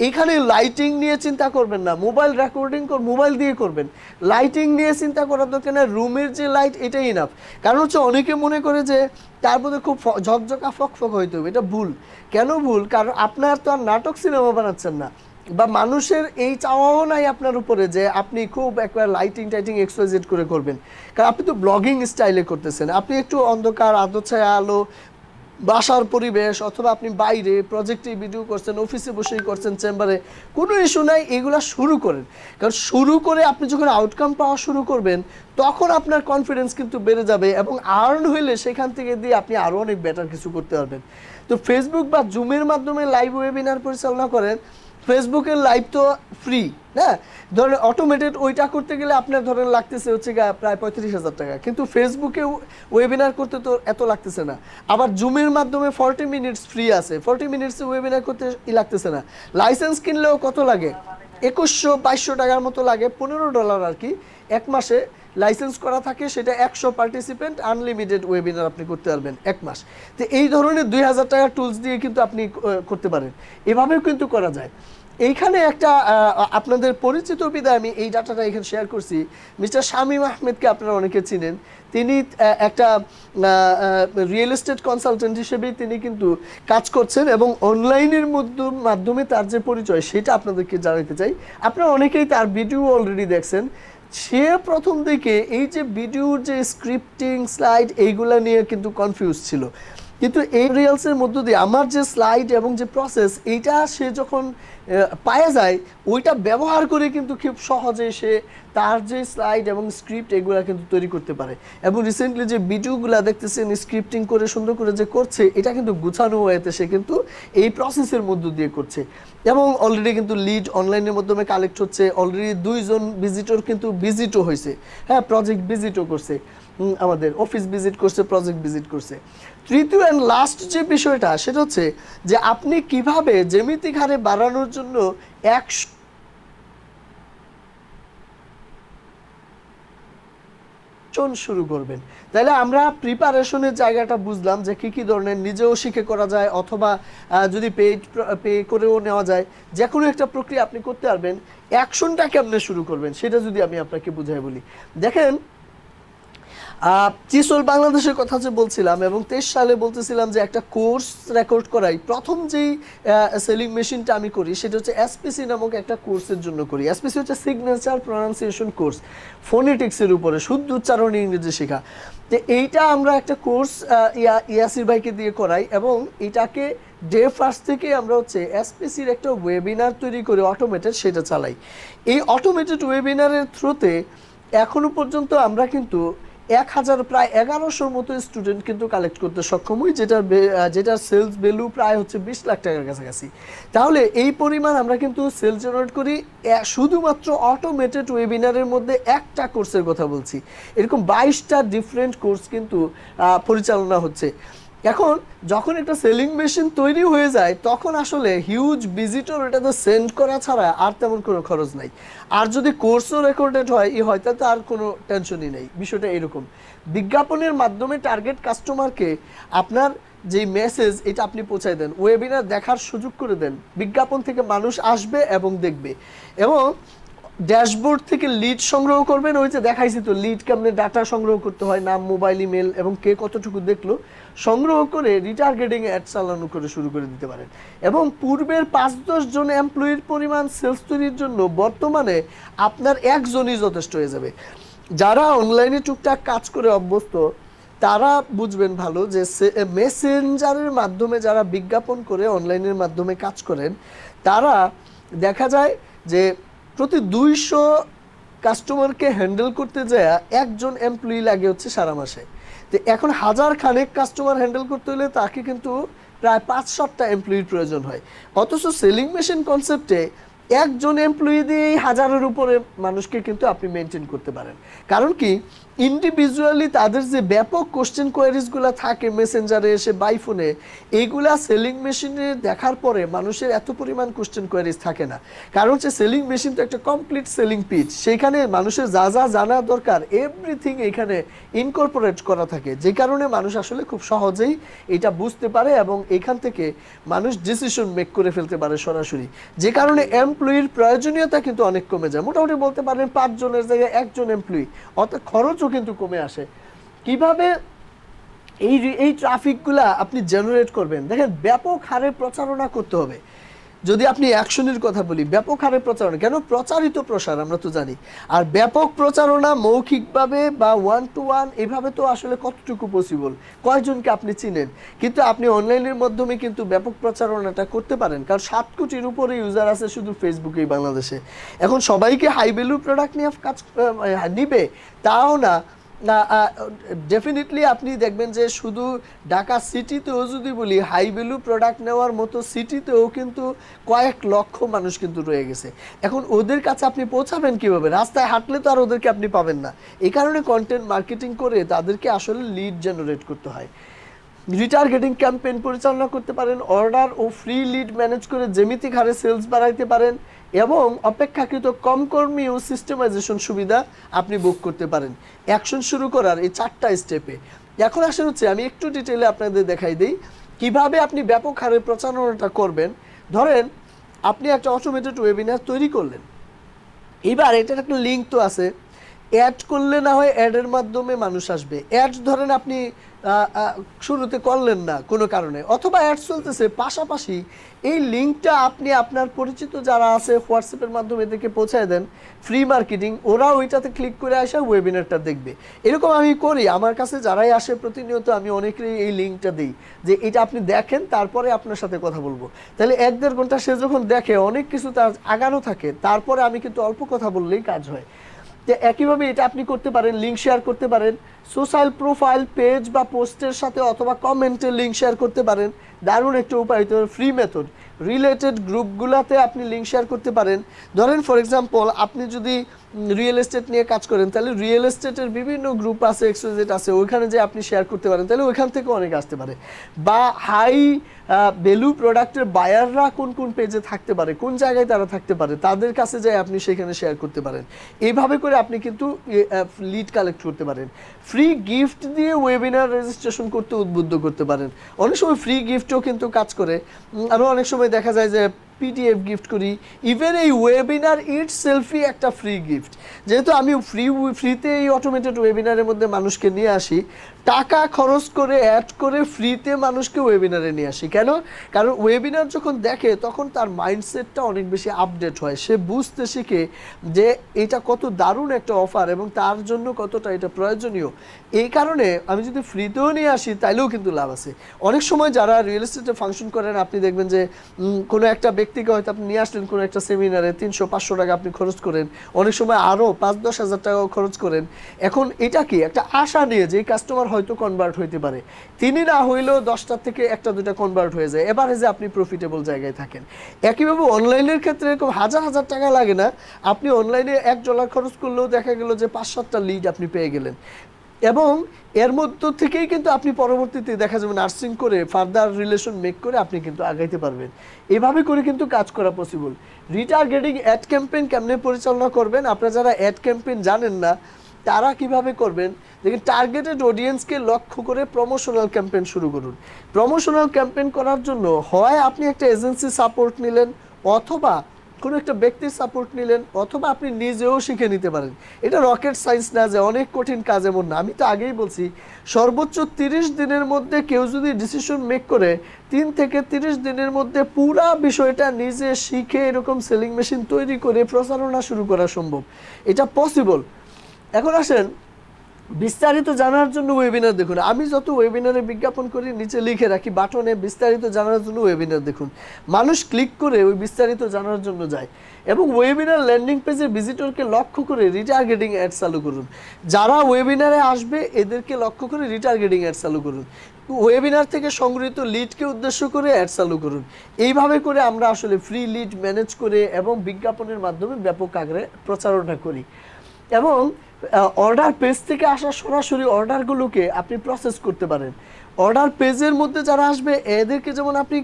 এখানে লাইটিং নিয়ে চিন্তা করবেন না, মোবাইল রেকর্ডিং মোবাইল দিয়ে করবেন। লাইটিং নিয়ে চিন্তা করার দরকার না, রুমের যে লাইট এটাই ইনাফ। কারণ হচ্ছে অনেকে মনে করে যে তার মধ্যে খুব ঝকঝকা ফকফক হইতে হবে, এটা ভুল। কেন ভুল? কারণ আপনার তো আর নাটক সিনেমা বানাচ্ছেন না, বা মানুষের এই চাওয়াও নাই আপনার উপরে যে আপনি খুব একবার লাইটিং টাইটিং এক্সপোজেট করে করবেন। কারণ আপনি তো ব্লগিং স্টাইলে করতেছেন, আপনি একটু অন্ধকার আলো ছায়া আলো, বাসার পরিবেশ, অথবা আপনি বাইরে প্রজেক্টে ভিডিও করছেন, অফিসে বসেই করছেন, চেম্বারে, কোনো ইস্যু নাই, এগুলা শুরু করেন। কারণ শুরু করে আপনি যখন আউটকাম পাওয়া শুরু করবেন তখন আপনার কনফিডেন্স কিন্তু বেড়ে যাবে, এবং আর্ন হইলে সেখান থেকে দিয়ে আপনি আরও অনেক বেটার কিছু করতে পারবেন। তো ফেসবুক বা জুমের মাধ্যমে লাইভ ওয়েবিনার পরিচালনা করেন। ফেসবুকের লাইভ তো ফ্রি, হ্যাঁ, ধরেন অটোমেটেড ওইটা করতে গেলে আপনার ধরেন লাগতেছে হচ্ছে প্রায় 35,000 টাকা, কিন্তু ফেসবুকে ওয়েবিনার করতে তো এত লাগতেছে না। আবার জুমের মাধ্যমে 40 মিনিটস ফ্রি আছে, 40 মিনিটসে ওয়েবিনার করতে লাগতেছে না। লাইসেন্স কিনলেও কত লাগে? 2100-2200 টাকার মতো লাগে, $15 আর কি। 1 মাসে লাইসেন্স করা থাকে, সেটা 100 পার্টিসিপেন্ট, আনলিমিটেড ওয়েবিনার আপনি করতে পারবেন 1 মাস। তো এই ধরনের 2000 টাকার টুলস দিয়ে কিন্তু আপনি করতে পারেন, এভাবেও কিন্তু করা যায়। এইখানে একটা আপনাদের পরিচিত বিধায় আমি এই ডাটাটা এখানে শেয়ার করছি। মিস্টার শামীম আহমেদকে আপনারা অনেকে চিনেন। তিনি একটা রিয়েল এস্টেট কনসালটেন্ট হিসেবে তিনি কিন্তু কাজ করছেন, এবং অনলাইনের মাধ্যমে তার যে পরিচয় সেটা আপনাদেরকে জানাতে চাই। আপনারা অনেকেই তার ভিডিও অলরেডি দেখছেন। সে প্রথম দিকে এই যে ভিডিওর যে স্ক্রিপ্টিং স্লাইড এইগুলা নিয়ে কিন্তু কনফিউজ ছিল, কিন্তু এই রিলসের মধ্য দিয়ে আমার যে স্লাইড এবং যে প্রসেস এইটা সে যখন পাওয়া যায়, ওইটা ব্যবহার করে কিন্তু খুব সহজে সে তার যে স্লাইড এবং স্ক্রিপ্ট এগুলা কিন্তু তৈরি করতে পারে। এবং রিসেন্টলি যে ভিডিওগুলা দেখতেছেন স্ক্রিপ্টিং করে সুন্দর করে যে করছে, এটা কিন্তু গুছানো হয়েছে, সে কিন্তু এই প্রসেসের মধ্য দিয়ে করছে। এবং অলরেডি কিন্তু লিড অনলাইনের মাধ্যমে কালেক্ট হচ্ছে, অলরেডি 2 জন ভিজিটর কিন্তু ভিজিটও হয়েছে, হ্যাঁ, প্রজেক্ট ভিজিটও করছে, আমাদের অফিস ভিজিট করছে, প্রজেক্ট ভিজিট করছে। তৃতীয় অ্যান্ড লাস্ট যে বিষয়টা সেটা হচ্ছে যে আপনি কিভাবে জ্যামিতিক হারে বাড়ানোর জন্য শুরু করবেন। তাহলে আমরা প্রিপারেশনের জায়গাটা বুঝলাম যে কি কি ধরনের নিজেও শিখে করা যায়, অথবা যদি পে করেও নেওয়া যায়, যে কোনো একটা প্রক্রিয়া আপনি করতে পারবেন। অ্যাকশনটা কেমনে শুরু করবেন সেটা যদি আমি আপনাকে বুঝাই বলি, দেখেন চিসল বাংলাদেশের কথা যে বলছিলাম, এবং 23 সালে বলতেছিলাম যে একটা কোর্স রেকর্ড করাই, প্রথম যেই সেলিং মেশিনটা আমি করি সেটা হচ্ছে এসপিসি নামক একটা কোর্সের জন্য করি। এসপিসি হচ্ছে সিগনেচার প্রনাউন্সিয়েশন কোর্স, ফোনেটিক্সের উপরে শুদ্ধ উচ্চারণ ইংরেজি শেখা। তো এইটা আমরা একটা কোর্স ইয়াসির ভাইকে দিয়ে করাই, এবং এটাকে ডে ফার্স্ট থেকে আমরা হচ্ছে এসপিসির একটা ওয়েবিনার তৈরি করে অটোমেটেড সেটা চালাই। এই অটোমেটেড ওয়েবিনারের থ্রুতে এখনো পর্যন্ত আমরা কিন্তু 1000 প্রায় 1100 মতো স্টুডেন্ট কিন্তু কালেক্ট করতে সক্ষম হই, যেটার সেলস ভ্যালু প্রায় হচ্ছে 20 লাখ টাকার কাছাকাছি। তাহলে এই পরিমাণ আমরা কিন্তু সেলস জেনারেট করি শুধুমাত্র অটোমেটেড ওয়েবিনারের মধ্যে একটা কোর্সের কথা বলছি। এরকম 22টা ডিফারেন্ট কোর্স কিন্তু পরিচালনা হচ্ছে। এখন যখন একটা সেলিং মেশিন তৈরি হয়ে যায় তখন আসলে হিউজ ভিজিটর এটাতে সেন্ড করা ছাড়া আর তেমন কোনো খরচ নাই। আর যদি কোর্সও রেকর্ডেড হয় তাতে আর কোনো টেনশনই নেই। বিষয়টা এরকম, বিজ্ঞাপনের মাধ্যমে টার্গেট কাস্টমারকে আপনার যে মেসেজ এটা আপনি পৌঁছায় দেন, ওয়েবিনার দেখার সুযোগ করে দেন, বিজ্ঞাপন থেকে মানুষ আসবে এবং দেখবে। এবং ড্যাশবোর্ড থেকে লিড সংগ্রহ করবেন, ওই যে দেখাইছি তো লিড কেমনে ডাটা সংগ্রহ করতে হয়, নাম, মোবাইল, ইমেল এবং কে কতটুকু দেখলো, সংগ্রহ করে রিটার্গেটিং অ্যাড চালানো করে শুরু করে দিতে পারেন। এবং পূর্বের 5-10 জন এমপ্লয়ির পরিমাণ সেলস তৈরির জন্য বর্তমানে আপনার একজনই যথেষ্ট হয়ে যাবে। যারা অনলাইনে টুকটাক কাজ করে অভ্যস্ত তারা বুঝবেন ভালো যে মেসেঞ্জারের মাধ্যমে যারা বিজ্ঞাপন করে অনলাইনের মাধ্যমে কাজ করেন, তারা দেখা যায় যে প্রতি 200 কাস্টমারকে হ্যান্ডেল করতে যায় একজন এমপ্লয়ি লাগে হচ্ছে সারা মাসে। তো এখন 1000 খানেক কাস্টমার হ্যান্ডেল করতে হলে তাকে কিন্তু প্রায় 5-7টা এমপ্লয়ির প্রয়োজন হয়। অথচ সেলিং মেশিন কনসেপ্টে একজন এমপ্লয়ি দিয়ে হাজারের উপরে মানুষকে কিন্তু আপনি মেনটেন করতে পারেন। কারণ কি, ইন্ডিভিজুয়ালি তাদের যে ব্যাপক কোশ্চেন কোয়ারিজগুলো থাকে মেসেঞ্জারে এসে বাই ফোনে, এইগুলা সেলিং মেশিনে দেখার পরে মানুষের এত পরিমাণ কোশ্চেন কোয়ারিজ থাকে না। কারণ হচ্ছে সেলিং মেশিন তো একটা কমপ্লিট সেলিং পিচ, সেইখানে মানুষের যা যা জানা দরকার এভরিথিং এখানে ইনকর্পোরেট করা থাকে, যে কারণে মানুষ আসলে খুব সহজেই এটা বুঝতে পারে এবং এখান থেকে মানুষ ডিসিশন মেক করে ফেলতে পারে সরাসরি, যে কারণে এমপ্লয়ির প্রয়োজনীয়তা কিন্তু অনেক কমে যায়। মোটামুটি বলতে পারেন 5 জনের জায়গায় 1 জন এমপ্লয়ি, অর্থাৎ খরচও কিন্তু কমে আসে। কিভাবে এই ট্রাফিকগুলা আপনি জেনারেট করবেন? দেখেন, ব্যাপক হারে প্রচারণা করতে হবে। যদি আপনি অ্যাকশনের কথা বলি, ব্যাপক হারে প্রচারণা, কেন প্রচারিত প্রসার আমরা তো জানি। আর ব্যাপক প্রচারণা মৌখিকভাবে বা 1 to 1 এভাবে তো আসলে কতটুকু পসিবল, কয়জনকে আপনি চিনেন? কিন্তু আপনি অনলাইনের মাধ্যমে কিন্তু ব্যাপক প্রচারণাটা করতে পারেন, কারণ 7 কোটির উপরে ইউজার আছে শুধু ফেসবুকেই বাংলাদেশে। এখন সবাইকে হাই ভ্যালু প্রোডাক্ট নিয়ে কাজ নিবে তাও না, ডেফিনেটলি আপনি দেখবেন যে শুধু ঢাকা সিটিতেও যদি বলি, হাই ভ্যালু প্রোডাক্ট নেওয়ার মতো সিটিতেও কিন্তু কয়েক লক্ষ মানুষ কিন্তু রয়ে গেছে। এখন ওদের কাছে আপনি পৌঁছাবেন কিভাবে? রাস্তায় হাঁটলে তো আর ওদেরকে আপনি পাবেন না। এই কারণে কন্টেন্ট মার্কেটিং করে তাদেরকে আসলে লিড জেনারেট করতে হয়। রিটার্গেটিং ক্যাম্পেইন পরিচালনা করতে পারেন, অর্ডার ও ফ্রি লিড ম্যানেজ করে জ্যামিতিক হারে সেলস বাড়াইতে পারেন, এবং অপেক্ষাকৃত কম কর্মী ও সিস্টেমাইজেশন সুবিধা আপনি বুক করতে পারেন। অ্যাকশন শুরু করার এই 4টা স্টেপে এখন আসেন হচ্ছে, আমি একটু ডিটেইলে আপনাদের দেখাই দিই কিভাবে আপনি ব্যাপক হারে প্রচারণাটা করবেন। ধরেন আপনি একটা অটোমেটেড ওয়েবিনার তৈরি করলেন, এবার এটার একটা লিঙ্ক তো আছে, অ্যাড করলে না হয় অ্যাডের মাধ্যমে মানুষ আসবে। অ্যাড ধরেন আপনি শুরুতে করলেন না কোনো কারণে, অথবা অ্যাড চলতেছে, পাশাপাশি এই লিঙ্কটা আপনি আপনার পরিচিত যারা আছে হোয়াটসঅ্যাপের মাধ্যমে এদেরকে পৌঁছায় দেন, ফ্রি মার্কেটিং, ওরা ওইটাতে ক্লিক করে আসে ওয়েবিনারটা দেখবে। এরকম আমি করি, আমার কাছে যারাই আসে প্রতিনিয়ত আমি অনেকেরই এই লিঙ্কটা দিই যে এটা আপনি দেখেন, তারপরে আপনার সাথে কথা বলবো। তাহলে 1-1.5 ঘন্টা সে যখন দেখে, অনেক কিছু তার আগানো থাকে, তারপরে আমি কিন্তু অল্প কথা বললেই কাজ হয়। তো একইভাবে এটা আপনি করতে পারেন, লিঙ্ক শেয়ার করতে পারেন, সোশ্যাল প্রোফাইল পেজ বা পোস্টের সাথে অথবা কমেন্টে লিঙ্ক শেয়ার করতে পারেন। দারুণ একটা উপায়, তো ফ্রি মেথড। রিলেটেড গ্রুপগুলোতে আপনি লিঙ্ক শেয়ার করতে পারেন। ধরেন ফর এক্সাম্পল, আপনি যদি রিয়েল এস্টেট নিয়ে কাজ করেন, তাহলে রিয়েল এস্টেটের বিভিন্ন গ্রুপ আছে, এক্সওজেড আছে, ওইখানে যে আপনি শেয়ার করতে পারেন, তাহলে ওইখান থেকে অনেক আসতে পারে। বা হাই ভ্যালু প্রোডাক্টের বায়াররা কোন কোন পেজে থাকতে পারে, কোন জায়গায় তারা থাকতে পারে, তাদের কাছে যাই আপনি সেখানে শেয়ার করতে পারেন। এইভাবে করে আপনি কিন্তু লিড কালেক্ট করতে পারেন। ফ্রি গিফট দিয়ে ওয়েবিনার রেজিস্ট্রেশন করতে উদ্বুদ্ধ করতে পারেন। অনেক সময় ফ্রি গিফটও কিন্তু কাজ করে। আমরা অনেক সময় দেখা যায় যে পিডিএফ গিফট করি, ইভেন এই ওয়েবিনার ইট সেলফি একটা ফ্রি গিফট। যেহেতু আমি ফ্রিতে এই অটোমেটেড ওয়েবিনারের মধ্যে মানুষকে নিয়ে আসি, টাকা খরচ করে অ্যাড করে ফ্রিতে মানুষকে ওয়েবিনারে নিয়ে আসি। কেন? কারণ ওয়েবিনার যখন দেখে তখন তার মাইন্ডসেটটা অনেক বেশি আপডেট হয়, সে বুঝতে শিখে যে এটা কত দারুণ একটা অফার এবং তার জন্য কতটা এটা প্রয়োজনীয়। এই কারণে আমি যদি ফ্রিতেও নিয়ে আসি তাইলেও কিন্তু লাভ আছে। অনেক সময় যারা রিয়েল এস্টেটে ফাংশন করেন, আপনি দেখবেন যে কোনো একটা ব্যক্তিকে হয়তো আপনি নিয়ে আসলেন কোনো একটা সেমিনারে, 300-500 টাকা আপনি খরচ করেন, অনেক সময় আরও 5-10 হাজার টাকাও খরচ করেন। এখন এটা কি একটা আশা নিয়ে যে কাস্টমার হয়তো কনভার্ট হইতে পারে, তিনি না হইলেও 10টা থেকে 1-2টা কনভার্ট হয়ে যায়, এবারে যে আপনি প্রফিটেবল জায়গায় থাকেন। একইভাবে অনলাইনের ক্ষেত্রে এরকম হাজার টাকা লাগে না, আপনি অনলাইনে $1 খরচ করলেও দেখা গেল যে 5-7টা লিড আপনি পেয়ে গেলেন, এবং এর মধ্য থেকেই কিন্তু আপনি পরবর্তীতে দেখা যাবে নার্সিং করে ফার্দার রিলেশন মেক করে আপনি কিন্তু আগাইতে পারবেন। এভাবে করে কিন্তু কাজ করা পসিবল। রিটার্গেটিং অ্যাড ক্যাম্পেইন কেমনে পরিচালনা করবেন? আপনারা যারা অ্যাড ক্যাম্পেইন জানেন না তারা কিভাবে করবেন, দেখেন, টার্গেটেড অডিয়েন্সকে লক্ষ্য করে প্রমোশনাল ক্যাম্পেইন শুরু করুন। প্রমোশনাল ক্যাম্পেইন করার জন্য হয় আপনি একটা এজেন্সি সাপোর্ট নিলেন, অথবা কোনো একটা ব্যক্তির সাপোর্ট নিলেন, অথবা আপনি নিজেও শিখে নিতে পারেন। এটা রকেট সায়েন্স না যে অনেক কঠিন কাজ, এমন না। আমি তো আগেই বলছি, সর্বোচ্চ 30 দিনের মধ্যে কেউ যদি ডিসিশন মেক করে, 3 থেকে 30 দিনের মধ্যে পুরা বিষয়টা নিজে শিখে এরকম সেলিং মেশিন তৈরি করে প্রচারণা শুরু করা সম্ভব, এটা পসিবল। এখন আসেন বিস্তারিত জানার জন্য ওয়েবিনার দেখুন। আমি যত ওয়েবিনারে বিজ্ঞাপন করি নিচে লিখে রাখি বাটনে, বিস্তারিত জানার জন্য ওয়েবিনার দেখুন। মানুষ ক্লিক করে ওই বিস্তারিত জানার জন্য যায়। এবং ওয়েবিনার ল্যান্ডিং পেজে ভিজিটরকে লক্ষ্য করে রিটার্গেটিং অ্যাড চালু করুন। যারা ওয়েবিনারে আসবে এদেরকে লক্ষ্য করে রিটার্গেটিং অ্যাড চালু করুন। ওয়েবিনার থেকে সংগৃহীত লিডকে উদ্দেশ্য করে অ্যাড চালু করুন। এইভাবে করে আমরা আসলে ফ্রি লিড ম্যানেজ করে এবং বিজ্ঞাপনের মাধ্যমে ব্যাপক আকারে প্রচারণা করি। এবং অর্ডার পেজ থেকে আসা সরাসরি অর্ডারগুলোকে আপনি প্রসেস করতে পারেন। অর্ডার পেজের মধ্যে যারা আসবে এদেরকে যেমন আপনি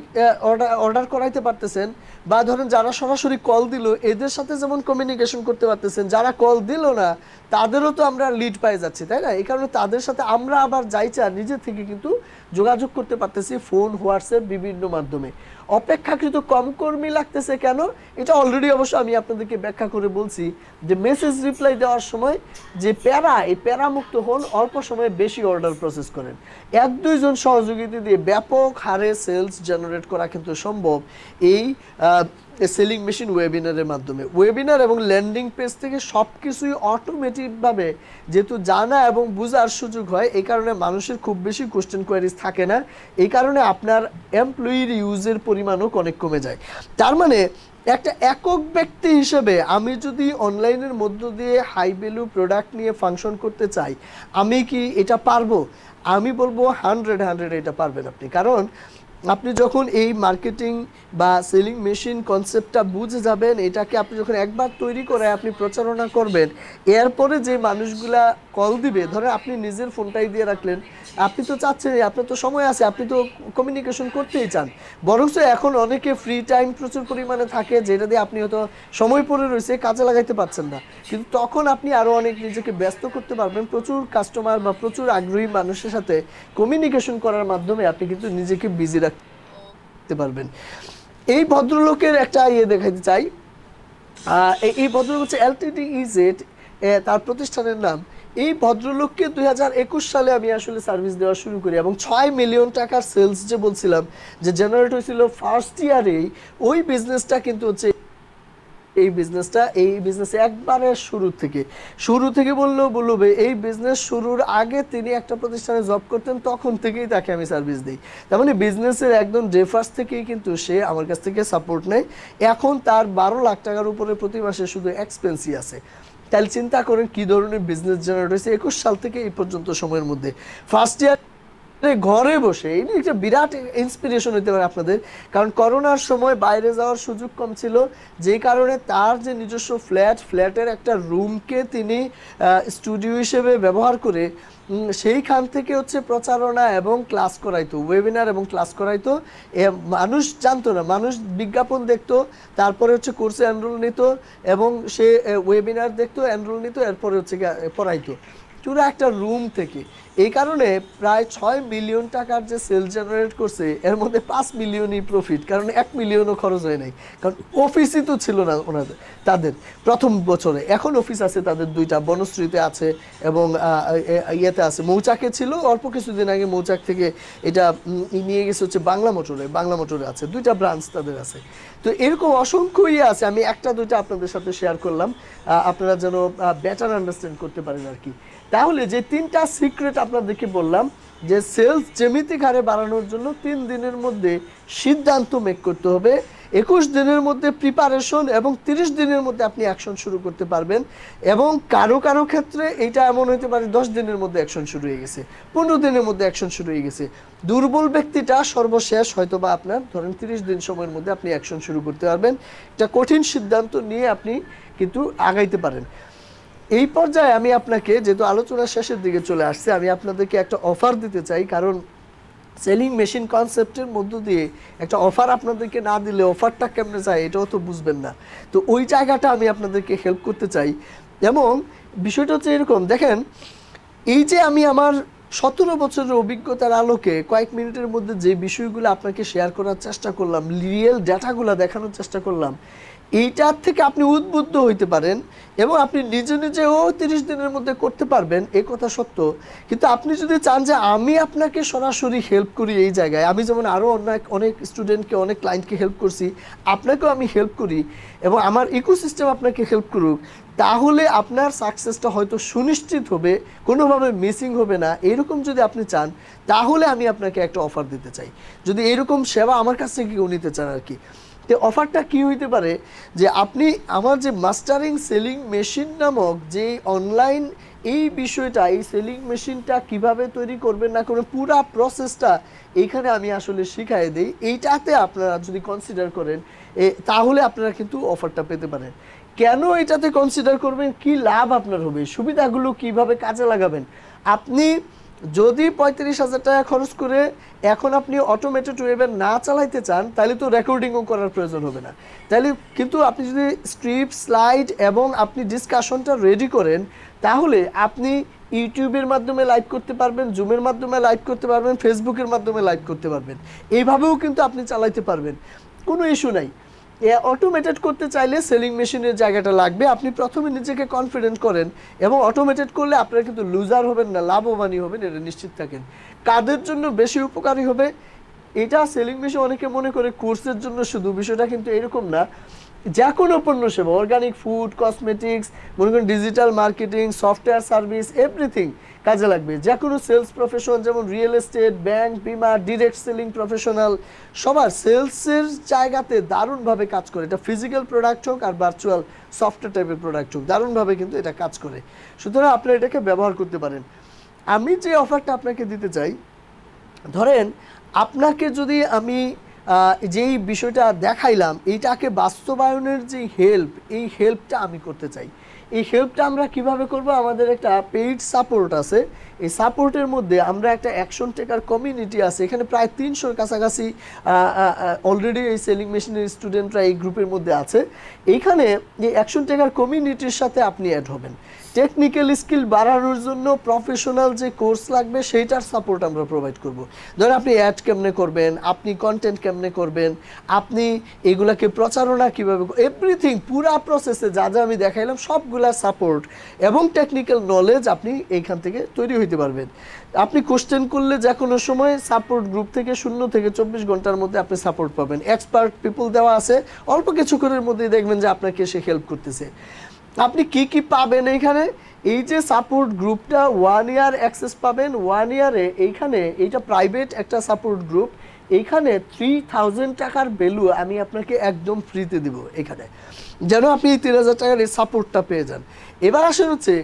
অর্ডার করাইতে পারতেছেন, বা ধরেন যারা সরাসরি কল দিল এদের সাথে যেমন কমিউনিকেশন করতে পারতেছেন, যারা কল দিল না তাদেরও তো আমরা লিড পাই যাচ্ছি, তাই না? এই কারণে তাদের সাথে আমরা আবার যাইছা নিজে থেকে কিন্তু যোগাযোগ করতে পারতেছি ফোন, হোয়াটসঅ্যাপ বিভিন্ন মাধ্যমে। অপেক্ষাকৃত কম কর্মী লাগতেছে কেন, এটা অলরেডি অবশ্য আমি আপনাদেরকে ব্যাখ্যা করে বলছি যে মেসেজ রিপ্লাই দেওয়ার সময় যে এই প্যারামুক্ত হন, অল্প সময়ে বেশি অর্ডার প্রসেস করেন। 1-2 জন সহযোগিতা দিয়ে ব্যাপক হারে সেলস জেনারেট করা কিন্তু সম্ভব এই সেলিং মেশিন ওয়েবিনারের মাধ্যমে। ওয়েবিনার এবং ল্যান্ডিং পেজ থেকে সব কিছুই অটোমেটিকভাবে যেহেতু জানা এবং বোঝার সুযোগ হয়, এই কারণে মানুষের খুব বেশি কোশ্চেন কোয়ারিজ থাকে না। এই কারণে আপনার এমপ্লয়ির ইউজের পরিমাণও অনেক কমে যায়। তার মানে একটা একক ব্যক্তি হিসেবে আমি যদি অনলাইনের মধ্য দিয়ে হাই ভ্যালু প্রোডাক্ট নিয়ে ফাংশন করতে চাই, আমি কি এটা পারবো? আমি বলবো 100 এটা পারবেন আপনি। কারণ আপনি যখন এই মার্কেটিং বা সেলিং মেশিন কনসেপ্টটা বুঝে যাবেন, এটাকে আপনি যখন একবার তৈরি করে আপনি প্রচারণা করবেন, এরপরে যে মানুষগুলা কল দিবে, ধরেন আপনি নিজের ফোনটাই দিয়ে রাখলেন, আপনি তো চাচ্ছেন, আপনার তো সময় আছে, আপনি তো কমিউনিকেশন করতেই চান। বরঞ্চ এখন অনেকে ফ্রি টাইম প্রচুর পরিমাণে থাকে, যেটা দিয়ে আপনি হয়তো সময় পড়ে রয়েছে, কাজে লাগাইতে পারছেন না, কিন্তু তখন আপনি আরও অনেক নিজেকে ব্যস্ত করতে পারবেন প্রচুর কাস্টমার বা প্রচুর আগ্রহী মানুষের সাথে কমিউনিকেশন করার মাধ্যমে আপনি কিন্তু নিজেকে বিজি রাখতে পারবেন। এই ভদ্রলোকের একটা দেখাইতে চাই। এই ভদ্রলোক হচ্ছে LTD-EZ, তার প্রতিষ্ঠানের নাম। এই ভদ্রলোককে 2021 সালে আমি আসলে সার্ভিস দেওয়া শুরু করি এবং 6 মিলিয়ন টাকার সেলস যে বলছিলাম যে জেনারেট হয়েছিল ফার্স্ট ইয়ারেই, ওই বিজনেসটা কিন্তু হচ্ছে এই বিজনেসে একবারে শুরু থেকে বললেও বলবে, এই বিজনেস শুরুর আগে তিনি একটা প্রতিষ্ঠানে জব করতেন, তখন থেকেই তাকে আমি সার্ভিস দিই। তার মানে বিজনেসের একদম ডে ফার্স্ট থেকেই কিন্তু সে আমার কাছ থেকে সাপোর্ট নেয়। এখন তার 12 লাখ টাকার উপরে প্রতি মাসে শুধু এক্সপেন্সই আছে। তাহলে চিন্তা করেন কি ধরনের বিজনেস জেনারেট হয়েছে 21 সাল থেকে এই পর্যন্ত সময়ের মধ্যে। ফার্স্ট ইয়ার ঘরে বসে, এই একটা বিরাট ইন্সপিরেশন হতে পারে আপনাদের। কারণ করোনার সময় বাইরে যাওয়ার সুযোগ কম ছিল, যে কারণে তার যে নিজস্ব ফ্ল্যাটের একটা রুমকে তিনি স্টুডিও হিসেবে ব্যবহার করে সেইখান থেকে হচ্ছে প্রচারণা এবং ক্লাস করাইতো, ওয়েবিনার এবং ক্লাস করাইতো। মানুষ জানতো না, মানুষ বিজ্ঞাপন দেখতো, তারপরে হচ্ছে কোর্সে এনরোল নিত এবং সে ওয়েবিনার দেখতো, এনরোল নিত, এরপরে হচ্ছে পড়াইতো পুরো একটা রুম থেকে। এই কারণে প্রায় 6 মিলিয়ন টাকার যে সেল জেনারেট করছে, এর মধ্যে 5 মিলিয়নই প্রফিট, কারণ 1 মিলিয়নও খরচ হয় নাই। কারণ অফিসই তো ছিল না তাদের প্রথম বছরে। এখন অফিস আছে তাদের 2টা, বনশ্রীতে আছে এবং ইয়েতে আছে, মৌচাকে ছিল অল্প কিছুদিন আগে, মৌচাক থেকে এটা নিয়ে গেছে হচ্ছে বাংলা মোটরে আছে, 2টা ব্রাঞ্চ তাদের আছে। তো এরকম অসংখ্য আছে, আমি 1-2টা আপনাদের সাথে শেয়ার করলাম আপনারা যেন বেটার আন্ডারস্ট্যান্ড করতে পারেন আর কি। তাহলে যে 3টা সিক্রেট আপনাদেরকে বললাম, যে সেলস জ্যামিতিক হারে বাড়ানোর জন্য 3 দিনের মধ্যে সিদ্ধান্ত মেক করতে হবে, 21 দিনের মধ্যে প্রিপারেশন এবং 30 দিনের মধ্যে আপনি অ্যাকশন শুরু করতে পারবেন। এবং কারো ক্ষেত্রে এটা এমন হতে পারে 10 দিনের মধ্যে অ্যাকশন শুরু হয়ে গেছে, 15 দিনের মধ্যে অ্যাকশন শুরু হয়ে গেছে। দুর্বল ব্যক্তিটা সর্বশেষ হয়তো বা আপনার ধরেন 30 দিন সময়ের মধ্যে আপনি অ্যাকশন শুরু করতে পারবেন। একটা কঠিন সিদ্ধান্ত নিয়ে আপনি কিন্তু আগাইতে পারেন। এই পর্যায়ে আমি আপনাকে, যেহেতু আলোচনার শেষের দিকে চলে আসছে, আমি আপনাদেরকে একটা অফার দিতে চাই। কারণ সেলিং মেশিন কনসেপ্টের মধ্য দিয়ে একটা অফার আপনাদেরকে না দিলে অফারটা কেমনে যায় এটাও তো বুঝবেন না। তো ওই জায়গাটা আমি আপনাদেরকে হেল্প করতে চাই। এবং বিষয়টা হচ্ছে এরকম, দেখেন, এই যে আমি আমার 17 বছরের অভিজ্ঞতার আলোকে কয়েক মিনিটের মধ্যে যে বিষয়গুলো আপনাকে শেয়ার করার চেষ্টা করলাম, রিয়েল ডাটাগুলো দেখানোর চেষ্টা করলাম, এইটার থেকে আপনি উদ্বুদ্ধ হইতে পারেন এবং আপনি নিজেও 30 দিনের মধ্যে করতে পারবেন, এই কথা সত্য। কিন্তু আপনি যদি চান যে আমি আপনাকে সরাসরি হেল্প করি এই জায়গায়, আমি যেমন আরও অনেক স্টুডেন্টকে, অনেক ক্লায়েন্টকে হেল্প করছি, আপনাকেও আমি হেল্প করি এবং আমার ইকোসিস্টেম আপনাকে হেল্প করুক, তাহলে আপনার সাকসেসটা হয়তো সুনিশ্চিত হবে, কোনোভাবে মিসিং হবে না। এরকম যদি আপনি চান, তাহলে আমি আপনাকে একটা অফার দিতে চাই। যদি এরকম সেবা আমার কাছ থেকে কেউ নিতে চান আর কি। তো অফারটা কি হইতে পারে, যে আপনি আমার যে মাস্টারিং সেলিং মেশিন নামক যে অনলাইন এই বিষয়টা, এই সেলিং মেশিনটা কিভাবে তৈরি করবেন না করবেন পুরো প্রসেসটা এইখানে আমি আসলে শিখাই দেই। এইটাতে আপনারা যদি কনসিডার করেন তাহলে আপনারা কিন্তু অফারটা পেতে পারেন। কেন এটাতে কনসিডার করবেন, কি লাভ আপনার হবে, সুবিধাগুলো কিভাবে কাজে লাগাবেন। আপনি যদি 35,000 টাকা খরচ করে এখন আপনি অটোমেটেড ওয়েবে না চালাইতে চান, তাহলে তো রেকর্ডিংও করার প্রয়োজন হবে না। তাহলে কিন্তু আপনি যদি স্ক্রিপ্ট, স্লাইড এবং আপনি ডিসকাশনটা রেডি করেন, তাহলে আপনি ইউটিউবের মাধ্যমে লাইভ করতে পারবেন, জুমের মাধ্যমে লাইভ করতে পারবেন, ফেসবুকের মাধ্যমে লাইভ করতে পারবেন। এইভাবেও কিন্তু আপনি চালাইতে পারবেন, কোনো ইস্যু নাই। অটোমেটেড করতে চাইলে সেলিং মেশিনের জায়গাটা লাগবে। আপনি প্রথমে নিজেকে কনফিডেন্ট করেন এবং অটোমেটেড করলে আপনারা কিন্তু লুজার হবেন না, লাভবানই হবেন, এটা নিশ্চিত থাকেন। কাদের জন্য বেশি উপকারী হবে, এটা সেলিং মেশিন অনেকে মনে করে কোর্সের জন্য শুধু, বিষয়টা কিন্তু এরকম না। যে কোনো পণ্য সেবা, অর্গানিক ফুড, কসমেটিক্স, মনে করেন digital marketing, software service, everything কাজে লাগবে। যে কোনো সেলস প্রফেশন, যেমন রিয়েল এস্টেট, ব্যাংক, বিমা, ডিরেক্ট সেলিং প্রফেশনাল, সবার সেলসের জায়গাতে দারুণভাবে কাজ করে। এটা ফিজিক্যাল প্রোডাক্ট হোক আর ভার্চুয়াল সফটওয়্যার টাইপের প্রোডাক্ট হোক, দারুণভাবে কিন্তু এটা কাজ করে। সুতরাং আপনারা এটাকে ব্যবহার করতে পারেন। আমি যে অফারটা আপনাকে দিতে চাই, ধরেন আপনাকে যদি আমি যেই বিষয়টা দেখাইলাম, এইটাকে বাস্তবায়নের যে হেল্প, এই হেল্পটা আমি করতে চাই। এই হেল্পটা আমরা কিভাবে করব, আমাদের একটা পেইড সাপোর্ট আছে। এই সাপোর্টের মধ্যে আমরা একটা অ্যাকশন টেকার কমিউনিটি আছে, এখানে প্রায় 300-র কাছাকাছি অলরেডি এই সেলিং মেশিনের স্টুডেন্টরা এই গ্রুপের মধ্যে আছে। এইখানে এই অ্যাকশন টেকার কমিউনিটির সাথে আপনি অ্যাড হবেন। টেকনিক্যাল স্কিল বাড়ানোর জন্য প্রফেশনাল যে কোর্স লাগবে সেইটার সাপোর্ট আমরা প্রোভাইড করব। ধরেন আপনি অ্যাড কেমনে করবেন, আপনি কন্টেন্ট কেমনে করবেন, আপনি এগুলাকে প্রচারণা কীভাবে, এভরিথিং পুরা প্রসেসে যা যা আমি দেখাইলাম সবগুলা সাপোর্ট এবং টেকনিক্যাল নলেজ আপনি এইখান থেকে তৈরি হইতে পারবেন। আপনি কোশ্চেন করলে যে কোনো সময় সাপোর্ট গ্রুপ থেকে 0 থেকে 24 ঘন্টার মধ্যে আপনি সাপোর্ট পাবেন। এক্সপার্ট পিপল দেওয়া আছে, অল্প কিছুক্ষণের মধ্যেই দেখবেন যে আপনাকে সে হেল্প করতেছে। আপনি কি কি পাবেন এইখানে, এই যে সাপোর্ট গ্রুপটা 1 ইয়ার অ্যাক্সেস পাবেন। 1 ইয়ারে এইখানে, এইটা প্রাইভেট একটা সাপোর্ট গ্রুপ, এইখানে 3000 টাকার ভ্যালু আমি আপনাকে একদম ফ্রিতে দিব এখানে, যেন আপনি 3000 টাকার এই সাপোর্টটা পেয়ে যান। এবার আসেন হচ্ছে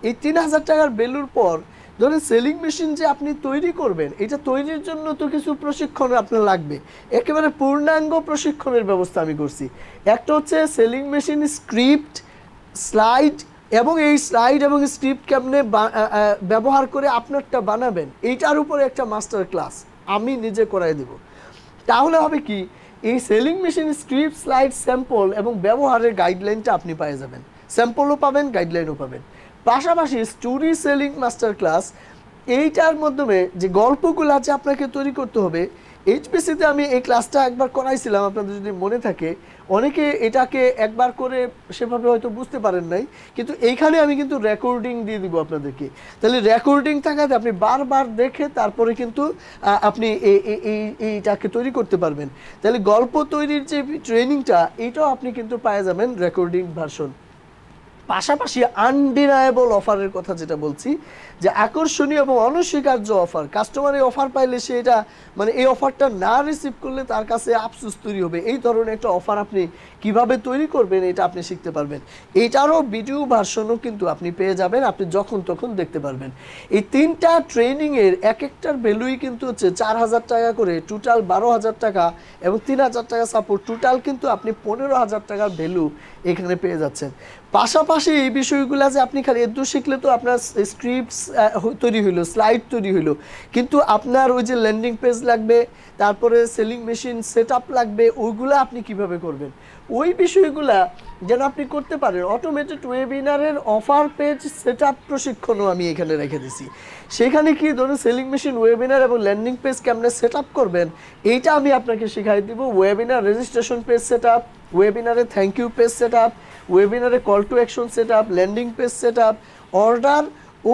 এই 3000 টাকার ভ্যালুর পর ধরেন সেলিং মেশিন যে আপনি তৈরি করবেন, এটা তৈরির জন্য তো কিছু প্রশিক্ষণ আপনার লাগবে। একেবারে পূর্ণাঙ্গ প্রশিক্ষণের ব্যবস্থা আমি করছি। একটা হচ্ছে সেলিং মেশিন স্ক্রিপ্ট, স্লাইড, এবং এই স্লাইড এবং স্ক্রিপ্ট কেমনে ব্যবহার করে আপনারটা বানাবেন, এইটার উপরে একটা মাস্টার ক্লাস আমি নিজে করাই দেব। তাহলে হবে কি, এই selling machine script, slide, sample এবং ব্যবহারের গাইডলাইনটা আপনি পেয়ে যাবেন। স্যাম্পলও পাবেন, গাইডলাইনও পাবেন। পাশাপাশি স্টোরি সেলিং মাস্টার ক্লাস, এইটার মাধ্যমে যে গল্পগুলো আছে আপনাকে তৈরি করতে হবে। এইচপিসিতে আমি এই ক্লাসটা একবার করাইছিলাম, আপনাদের যদি মনে থাকে। অনেকে এটাকে একবার করে সেভাবে হয়তো বুঝতে পারেন নাই, কিন্তু এইখানে আমি কিন্তু রেকর্ডিং দিয়ে দিব আপনাদেরকে। তাহলে রেকর্ডিং থাকাতে আপনি বারবার দেখে তারপরে কিন্তু আপনি এইটাকে তৈরি করতে পারবেন। তাহলে গল্প তৈরির যে ট্রেনিংটা, এইটাও আপনি কিন্তু পেয়ে যাবেন রেকর্ডিং ভার্সন। পাশাপাশি আনডিনায়েবল অফারের কথা যেটা বলছি, যে আকর্ষণীয় এবং অনস্বীকার্য অফার, কাস্টমার এই অফার পাইলে সে এটা মানে এই অফারটা না রিসিভ করলে তার কাছে আফসোস তৈরি হবে, এই ধরনের একটা অফার আপনি কিভাবে তৈরি করবেন এটা আপনি শিখতে পারবেন। এইটারও ভিডিও ভার্সনও কিন্তু আপনি পেয়ে যাবেন, আপনি যখন তখন দেখতে পারবেন। এই 3টা ট্রেনিংয়ের এক একটার ভ্যালুই কিন্তু হচ্ছে 4000 টাকা করে, টোটাল 12000 টাকা এবং 3000 টাকা সাপোর্ট, টোটাল কিন্তু আপনি 15000 টাকার ভ্যালু এখানে পেয়ে যাচ্ছেন। পাশাপাশি এই বিষয়গুলো যে আপনি খালি এত শিখলে তো আপনার স্ক্রিপ্ট তৈরি হইলো, স্লাইড তৈরি হইলো, কিন্তু আপনার ওই যে ল্যান্ডিং পেজ লাগবে, তারপরে সেলিং মেশিন সেটআপ লাগবে, ওইগুলো আপনি কিভাবে করবেন, ওই বিষয়গুলা যেন আপনি করতে পারেন। অটোমেটেড ওয়েবিনারের অফার পেজ সেটআপ প্রশিক্ষণও আমি এখানে রেখে দিছি। সেখানে কি ধরুন সেলিং মেশিন, ওয়েবিনার এবং ল্যান্ডিং পেজ কেমনে সেটআপ করবেন, এইটা আমি আপনাকে শেখাই দিব। ওয়েবিনার রেজিস্ট্রেশন পেজ সেটআপ, ওয়েবিনারে থ্যাংক ইউ পেজ সেটআপ, ওয়েবিনারে call to action setup, landing page setup, order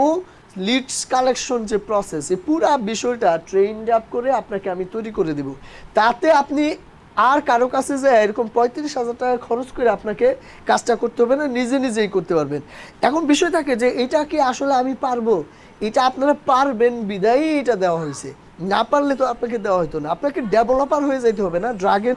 ও লিডস কালেকশন যে প্রসেস, এই পুরো বিষয়টা ট্রেইনড আপ করে আপনাকে আমি তৈরি করে দেব। তাতে আপনি আর কারো কাছে যে এরকম 35,000 টাকা খরচ করে আপনাকে কাজটা করতে হবে না, নিজে নিজেই করতে পারবেন। এখন বিষয় থাকে যে এটা কি আসলে আমি পারবো, এটা আপনারা পারবেন বিদায়ই এটা দেওয়া হয়েছে, না পারলে তো আপনাকে দেওয়া হতো না। আপনাকে ডেভেলপার হয়ে যেতে হবে না, ড্রাগের